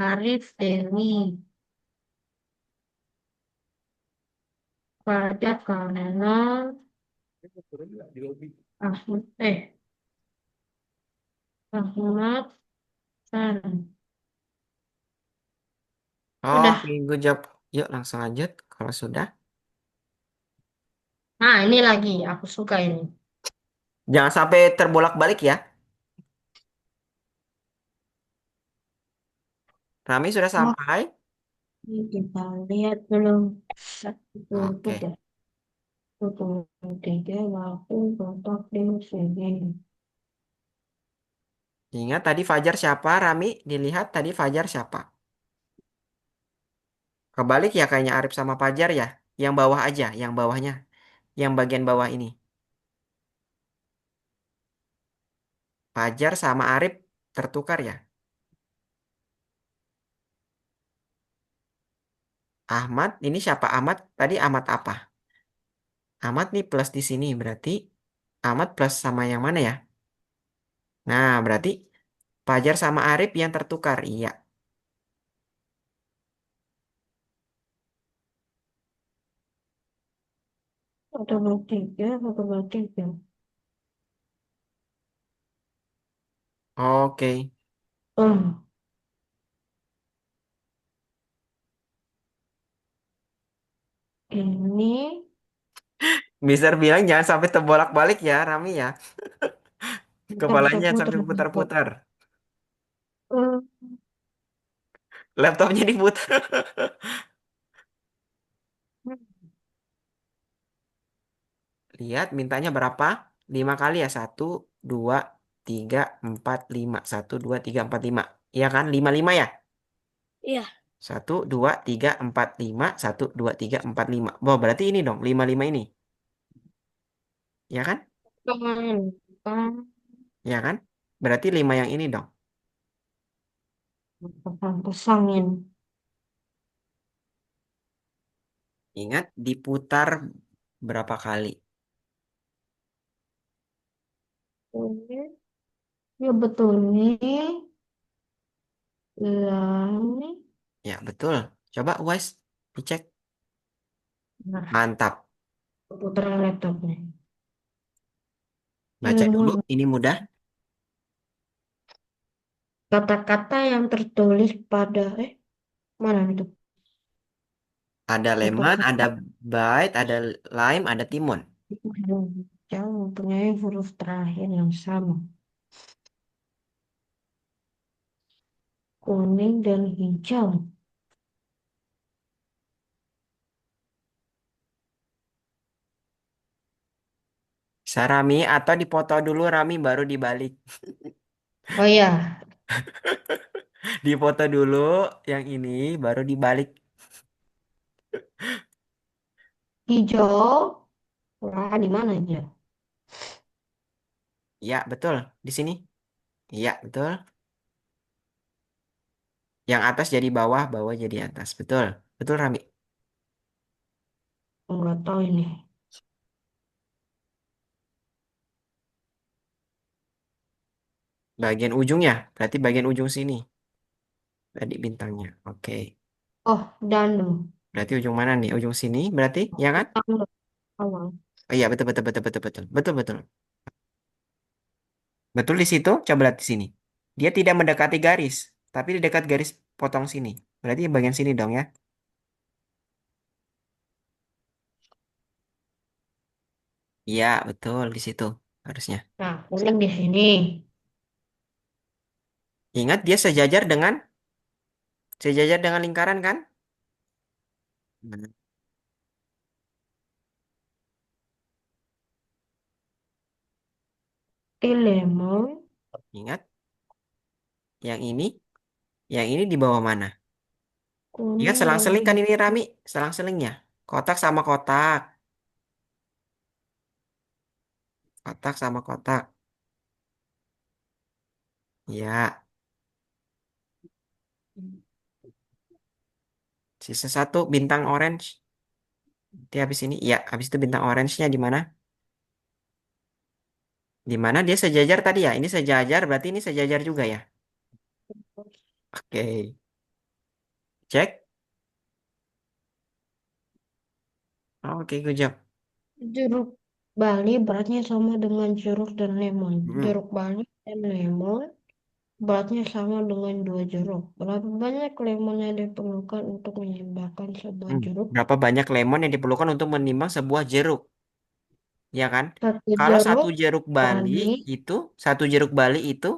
Arif Dewi. Fajar Karno. Ahmad. Ahmad. Sani. Oke, Udah. good job. Yuk langsung lanjut kalau sudah. Nah, ini lagi. Aku suka ini. Jangan sampai terbolak-balik ya. Rami sudah Oh, sampai. ini kita lihat belum. Satu tutup Oke. ya. Tutup tiga waktu kotak di sini. Ingat tadi Fajar siapa, Rami? Dilihat tadi Fajar siapa? Kebalik ya kayaknya Arif sama Fajar ya. Yang bawah aja, yang bawahnya. Yang bagian bawah ini. Fajar sama Arif tertukar ya. Ahmad, ini siapa Ahmad? Tadi Ahmad apa? Ahmad nih plus di sini berarti Ahmad plus sama yang mana ya? Nah, berarti Fajar sama Arif yang tertukar. Iya. Satu dua tiga, satu dua tiga. Oke. Oh, ini Mister bilang jangan sampai terbolak-balik ya, Rami ya. kita Kepalanya jangan putar-putar. sampai putar-putar. Eh, Laptopnya diputar. Lihat mintanya berapa? 5 kali ya. Satu, dua, tiga, empat, lima. Satu, dua, tiga, empat, lima. Iya kan? Lima, lima ya? Iya. Satu, dua, tiga, empat, lima. Satu, dua, tiga, empat, lima. Oh, berarti ini dong. Lima, lima ini. Ya kan? Teman, kan, Ya kan? Berarti lima yang ini dong. pesangin. Ingat diputar berapa kali? Ini, ya betul nih. Lah, ini. Ya, betul. Coba Wise dicek. Nah, Mantap. putar laptopnya. Baca dulu. Eh, Ini mudah. Kata-kata yang tertulis pada mana itu? Ada lemon, ada Kata-kata bite, ada lime, ada timun. yang jauh mempunyai huruf terakhir yang sama, kuning dan hijau. Bisa Rami atau dipoto dulu Rami baru dibalik. Oh ya, Dipoto dulu yang ini baru dibalik. hijau. Wah, di mana aja? Ya, betul. Di sini. Iya, betul. Yang atas jadi bawah, bawah jadi atas. Betul. Betul Rami. Enggak tahu ini. Bagian ujungnya, berarti bagian ujung sini. Tadi bintangnya. Oke. Oh, danu. Berarti ujung mana nih? Ujung sini berarti, ya kan? Tangga awal. Oh iya, betul, betul, betul, betul, betul. Betul, betul. Betul di situ, coba lihat di sini. Dia tidak mendekati garis, tapi di dekat garis potong sini. Berarti bagian sini dong ya. Iya, betul di situ harusnya. Nah, kuning di sini. Ingat dia sejajar dengan lingkaran kan? Nah, Lemon, ingat yang ini di bawah mana? Ingat kuning lagi selang-seling kan di ini Rami, selang-selingnya. Kotak sama kotak, kotak sama kotak. Ya, sisa satu bintang orange. Nanti habis ini, ya, habis itu bintang orange-nya di mana? Di mana dia sejajar tadi ya? Ini sejajar, berarti ini sejajar juga ya? Oke, cek. Oke, good job. jeruk Bali beratnya sama dengan jeruk dan lemon. Mm-mm. Jeruk Bali dan lemon beratnya sama dengan dua jeruk. Berapa banyak lemon yang diperlukan untuk menyebabkan sebuah Hmm. jeruk? Berapa banyak lemon yang diperlukan untuk menimbang sebuah jeruk? Ya kan? Satu Kalau jeruk Bali, itu, satu jeruk Bali itu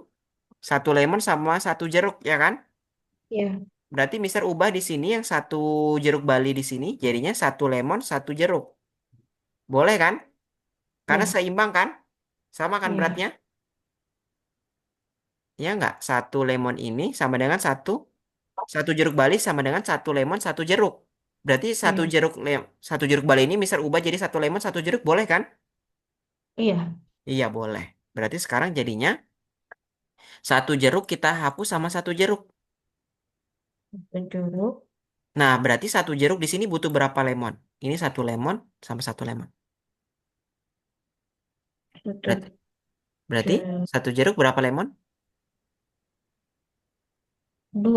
satu lemon sama satu jeruk, ya kan? ya, Berarti Mister ubah di sini yang satu jeruk Bali di sini jadinya satu lemon, satu jeruk. Boleh kan? Karena ya, seimbang kan? Sama kan ya, beratnya? Ya enggak? Satu lemon ini sama dengan satu jeruk Bali sama dengan satu lemon, satu jeruk. Berarti ya, satu jeruk Bali ini Mister ubah jadi satu lemon, satu jeruk, boleh kan? iya. Iya, boleh. Berarti sekarang jadinya satu jeruk kita hapus sama satu jeruk. Satu jeruk, Nah, berarti satu jeruk di sini butuh berapa lemon? Ini satu lemon sama satu lemon. satu Berarti, berarti jeruk, satu jeruk berapa lemon?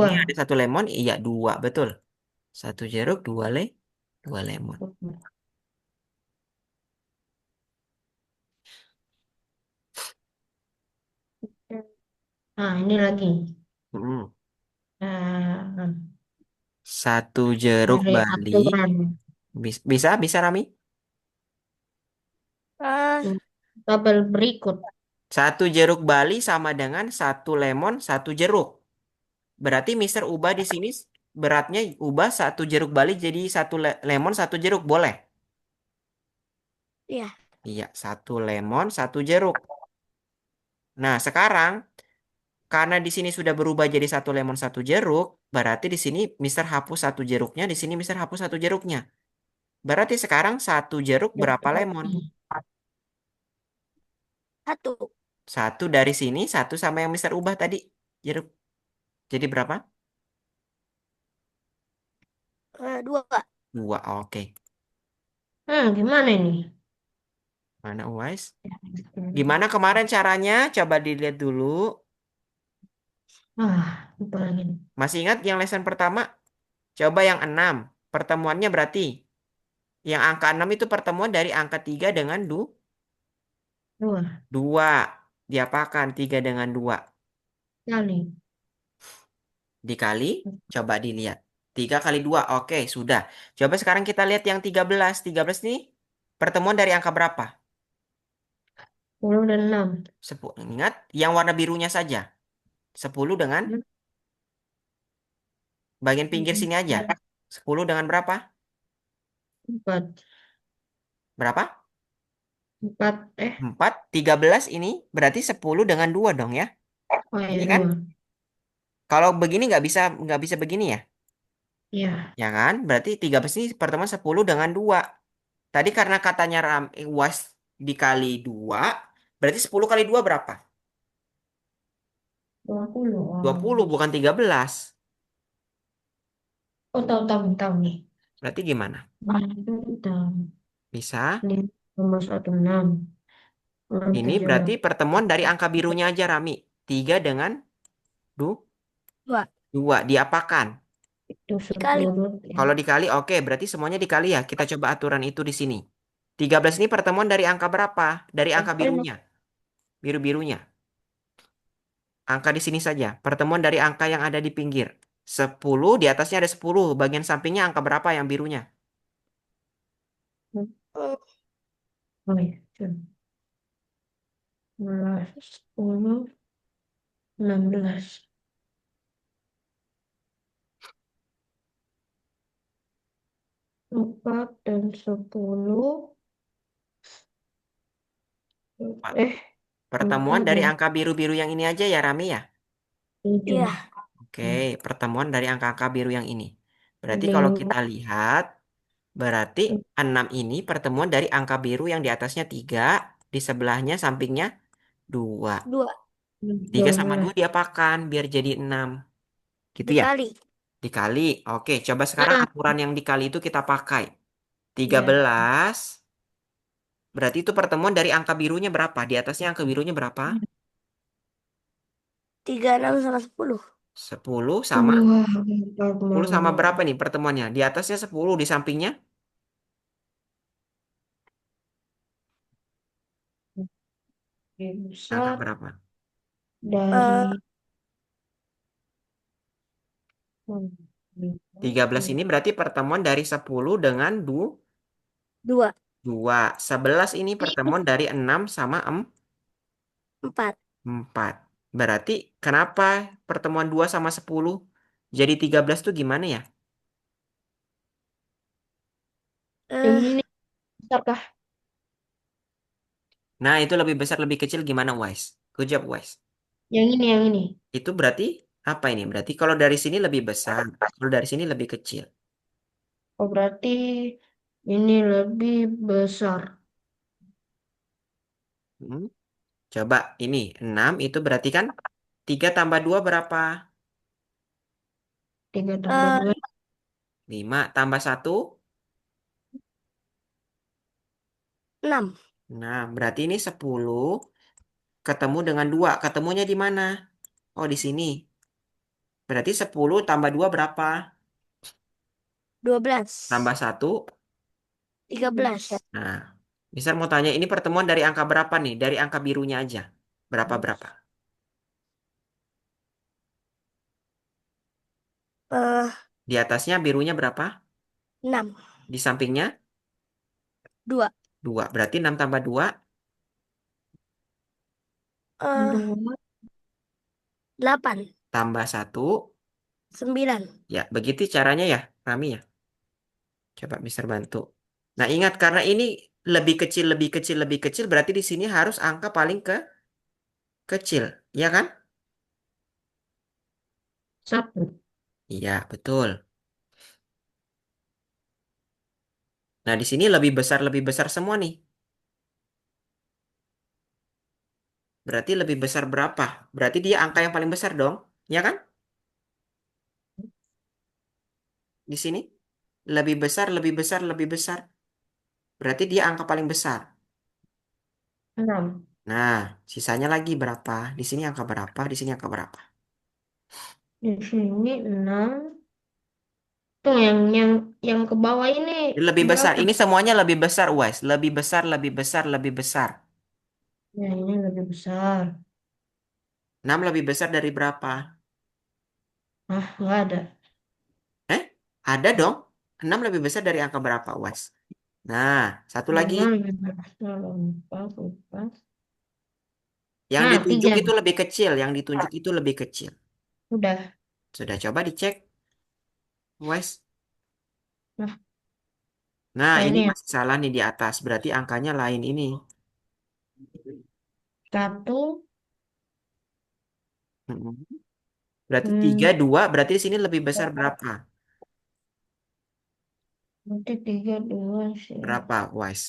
Ini ada dua. satu lemon, iya dua, betul. Satu jeruk, dua lemon. Nah, ini lagi. Mm. Nah, Satu jeruk dari Bali. aturan. Bisa, bisa Rami? Ah, Tabel berikut. Satu jeruk Bali sama dengan satu lemon, satu jeruk. Berarti Mister ubah di sini beratnya ubah satu jeruk Bali jadi satu lemon, satu jeruk, boleh? iya, Iya, satu lemon, satu jeruk. Nah, sekarang karena di sini sudah berubah jadi satu lemon, satu jeruk, berarti di sini Mister hapus satu jeruknya, di sini Mister hapus satu jeruknya. Berarti sekarang satu jeruk berapa lemon? satu, Satu dari sini, satu sama yang Mister ubah tadi. Jeruk. Jadi berapa? dua, Dua, oke. Gimana ini? Mana Uwais? Gimana kemarin caranya? Coba dilihat dulu. Lupa lagi nih. Masih ingat yang lesson pertama? Coba yang 6. Pertemuannya berarti. Yang angka 6 itu pertemuan dari angka 3 dengan Dua 2. Diapakan 3 dengan 2? kali. Dikali, coba dilihat. 3 kali 2, oke, sudah. Coba sekarang kita lihat yang 13. 13 nih, pertemuan dari angka berapa? 10 dan 6. 10. Ingat, yang warna birunya saja. 10 dengan bagian pinggir sini aja. 10 dengan berapa? 4. Berapa? 4. 4. 13 ini berarti 10 dengan 2 dong ya. Oh ya, Ini kan? 2. Kalau begini nggak bisa begini ya. Ya, Ya kan? Berarti 13 ini pertemuan 10 dengan 2. Tadi karena katanya was dikali 2, berarti 10 kali 2 berapa? 20. 20 bukan 13. Oh, tahu nih. Berarti gimana? Tahu. Bisa. 5 tambah 1, 6. Ini 7. berarti pertemuan dari angka birunya aja, Rami. 3 dengan du, 2. 2 diapakan? Itu Dikali. surut ya. Kalau dikali, oke, berarti semuanya dikali ya. Kita coba aturan itu di sini. 13 ini pertemuan dari angka berapa? Dari angka Enak. birunya. Biru-birunya. Angka di sini saja. Pertemuan dari angka yang ada di pinggir. 10, di atasnya ada 10. Bagian sampingnya angka berapa yang birunya? Eh, Oh iya. 11, 10, 16. 4 dan 10. 4. Eh, Pertemuan 4 dari dan angka biru-biru yang ini aja ya, Rami ya? 7. Iya. Oke, pertemuan dari angka-angka biru yang ini. Berarti kalau 5. kita lihat, berarti 6 ini pertemuan dari angka biru yang di atasnya 3, di sebelahnya sampingnya 2. 2. 3 sama 2 12. diapakan biar jadi 6. Gitu ya? Dikali. Dikali. Oke, coba sekarang Nah, aturan yang dikali itu kita pakai. tiga ya. belas berarti itu pertemuan dari angka birunya berapa? Di atasnya angka birunya berapa? 36 sama 10. 10 sama Wah, gampang 10 sama berapa banget. nih pertemuannya? Di atasnya 10, di sampingnya Lebih angka besar berapa? Eh, dari 13 ini berarti pertemuan dari 10 dengan 2. 2. 11 ini pertemuan dari 6 sama 4. 4. Berarti kenapa pertemuan 2 sama 10 jadi 13 tuh gimana ya? yang Eh, ini besar kah? Nah, itu lebih besar lebih kecil gimana, Wise? Good job, Wise. Yang ini. Itu berarti apa ini? Berarti kalau dari sini lebih besar, kalau dari sini lebih kecil. Oh, berarti ini lebih besar. Hmm. Coba ini 6 itu berarti kan 3 tambah 2 berapa? 3 tambah eh, 2. 5 tambah 1. 6. Nah, berarti ini 10 ketemu dengan 2. Ketemunya di mana? Oh, di sini. Berarti 10 tambah 2 berapa? 12. Tambah 1. 13. Nah, misal mau tanya ini pertemuan dari angka berapa nih? Dari angka birunya aja. Berapa? Eh, Di atasnya birunya berapa? 6. Di sampingnya 2. 2. Berarti 6 tambah 2 Eh, 2. 8. tambah 1. 9. Ya, begitu caranya ya, Rami ya. Coba Mister bantu. Nah, ingat karena ini lebih kecil, lebih kecil, lebih kecil, berarti di sini harus angka paling kecil, ya kan? 1. Iya, betul. Nah, di sini lebih besar semua nih. Berarti lebih besar berapa? Berarti dia angka yang paling besar dong, ya kan? Di sini lebih besar, lebih besar, lebih besar. Berarti dia angka paling besar. 6. Nah, sisanya lagi berapa? Di sini angka berapa? Di sini angka berapa? Di sini 6. Tuh yang ke bawah ini Lebih besar. berapa? Ini semuanya lebih besar, Wes. Lebih besar, lebih besar, lebih besar. Ya, ini lebih besar. 6 lebih besar dari berapa? Ah, nggak ada. Eh? Ada dong. 6 lebih besar dari angka berapa, Wes? Nah, satu lagi. 5 lebih besar. 4, 4. Yang Nah, ditunjuk 3. itu lebih kecil. Yang ditunjuk itu lebih kecil. Udah. Sudah coba dicek, Wes. Nah, Nah, ini ini ya. masih salah nih di atas. Berarti angkanya lain ini. 1. Mm-mm. Berarti 3, Hmm, 2. Berarti di sini lebih besar berapa? nanti 3, 2 sih. Berapa, Wes?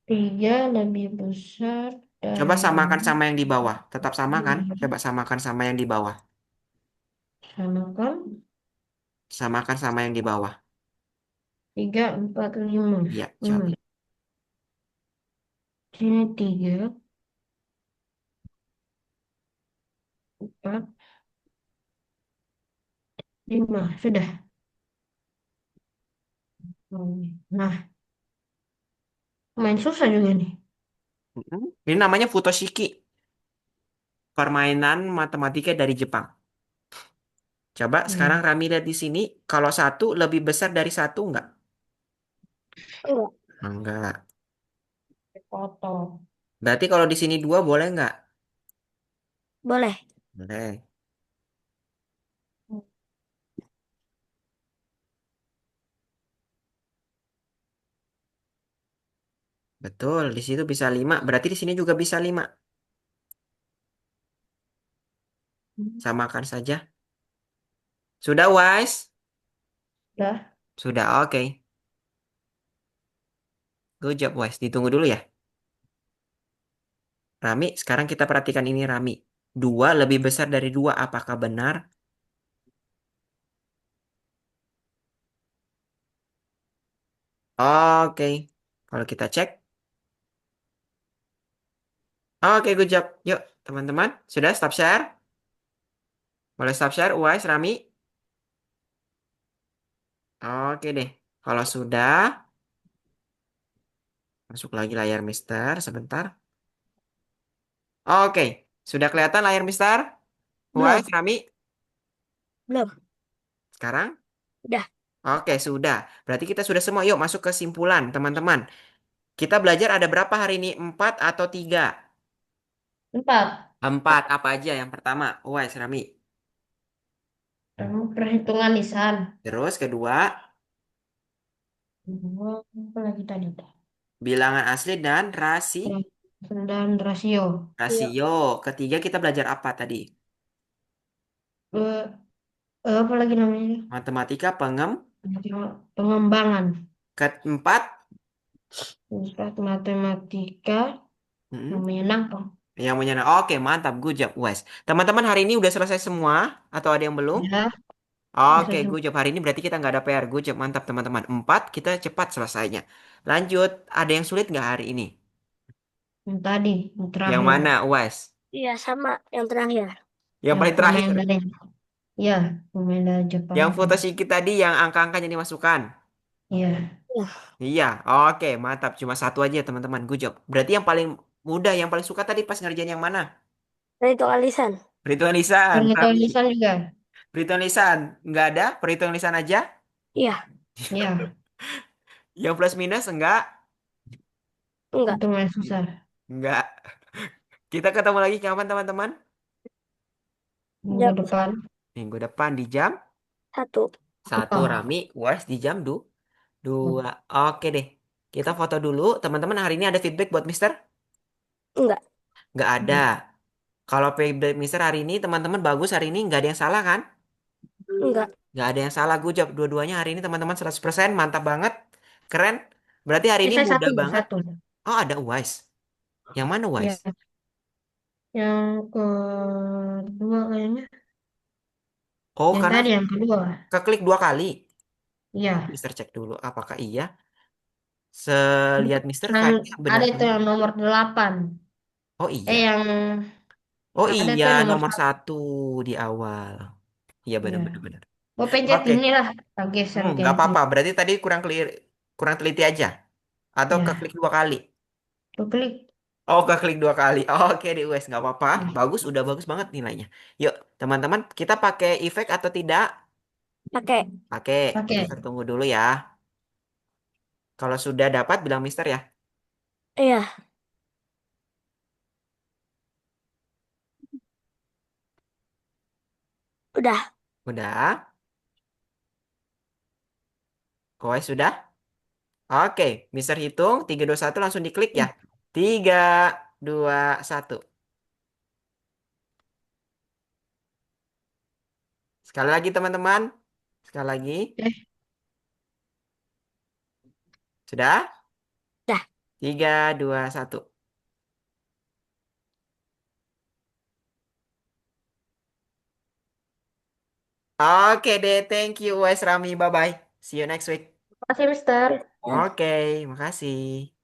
3 lebih besar Coba dari samakan sama yang di bawah. Tetap sama kan? Coba samakan sama yang di bawah. sama kan? Samakan sama yang di bawah. 3, 4, 5. Iya, coba. Sini 3. Empat, lima. Sudah. Nah, main susah juga nih. Mm-mm. Ini namanya Futoshiki, permainan matematika dari Jepang. Coba sekarang Ya, Rami lihat di sini, kalau satu lebih besar dari satu enggak? Enggak. Enggak. foto. Berarti kalau di sini dua boleh enggak? Boleh. Boleh. Betul, di situ bisa lima. Berarti di sini juga bisa lima. Samakan saja. Sudah, Wise? Sudah. Sudah, oke. Good job, Wise. Ditunggu dulu ya. Rami, sekarang kita perhatikan ini, Rami. Dua lebih besar dari dua, apakah benar? Oke. Kalau kita cek. Oke, good job. Yuk, teman-teman. Sudah, stop share? Boleh stop share, Wise, Rami? Oke deh. Kalau sudah, masuk lagi layar Mister. Sebentar. Oke. Sudah kelihatan layar Mister? Wise, Belum. Rami? Belum. Sekarang? Udah. Oke, sudah. Berarti kita sudah semua. Yuk, masuk kesimpulan, teman-teman. Kita belajar ada berapa hari ini? Empat atau tiga? Empat. Empat. Apa aja yang pertama? Wise, Rami. Perhitungan lisan. Terus kedua, Kedua, apa lagi tadi? bilangan asli dan Dan rasio. Yuk. rasio. Ketiga, kita belajar apa tadi? Eh, apa lagi namanya? Matematika Pengembangan. keempat. Ustaz matematika yang Mm-mm. menyenangkan. Yang menyenang. Oke, mantap. Good job, Wise. Teman-teman, hari ini udah selesai semua? Atau ada yang belum? Ya, Oke, bisa semua. good job. Hari ini berarti kita nggak ada PR. Good job, mantap teman-teman. Empat, kita cepat selesainya. Lanjut, ada yang sulit nggak hari ini? Yang tadi, yang Yang terakhir. mana, Wise? Iya, sama yang terakhir. Yang Yang paling pemain terakhir. dari, ya, pemain dari Jepang Yang itu. foto Shiki tadi yang angka-angkanya dimasukkan. Iya, Ya, Iya, oke, mantap. Cuma satu aja, teman-teman. Good job. Berarti yang paling mudah, yang paling suka tadi pas ngerjain yang mana? perhitungan lisan. Perhitungan lisan, perhitungan Rami. lisan juga. Perhitungan lisan, nggak ada? Perhitungan lisan aja? Iya, Iya, Yang plus minus, enggak? enggak. hitungan susah. Enggak. Kita ketemu lagi kapan, teman-teman? Minggu Jam depan. Minggu depan di jam satu. satu, Oh, Rami. Wise di jam dua. Oke deh. Kita foto dulu. Teman-teman, hari ini ada feedback buat Mister? Enggak. Nggak ada. Kalau feedback Mister hari ini, teman-teman bagus hari ini. Nggak ada yang salah kan? Enggak. Nggak ada yang salah. Gue jawab dua-duanya hari ini, teman-teman 100%. Mantap banget. Keren. Berarti hari ini saya mudah satu, banget. satu. Oh, ada Wise. Yang mana Ya, Wise? yang kedua kayaknya. Oh, Yang karena tadi yang kedua. keklik dua kali. Iya. Mister cek dulu. Apakah iya? Selihat Mister Yang kayaknya ada benar itu semua. yang nomor 8. Oh iya. Yang Oh ada iya, tuh yang nomor nomor 1. satu di awal. Iya Ya. benar-benar benar. Gue pencet Oke, inilah. Tak geser nggak kayak apa-apa. gitu. Berarti tadi kurang clear, kurang teliti aja. Atau Ya. keklik dua kali. Gue klik. Oh, keklik dua kali. Oke deh, Wes, nggak apa-apa. Ya. Bagus, udah bagus banget nilainya. Yuk, teman-teman, kita pakai efek atau tidak? Pakai. Pakai. Pakai. Mister tunggu dulu ya. Kalau sudah dapat, bilang Mister ya. Iya, udah. Udah. Wes sudah. Oke, Mister hitung 3 2 1 langsung diklik ya. 3 2 1. Sekali lagi teman-teman. Sekali lagi. Eh, Sudah? Dah. 3 2 1. Oke deh, thank you Wes Rami. Bye-bye. See you next week. makasih, Mister. Oke, makasih.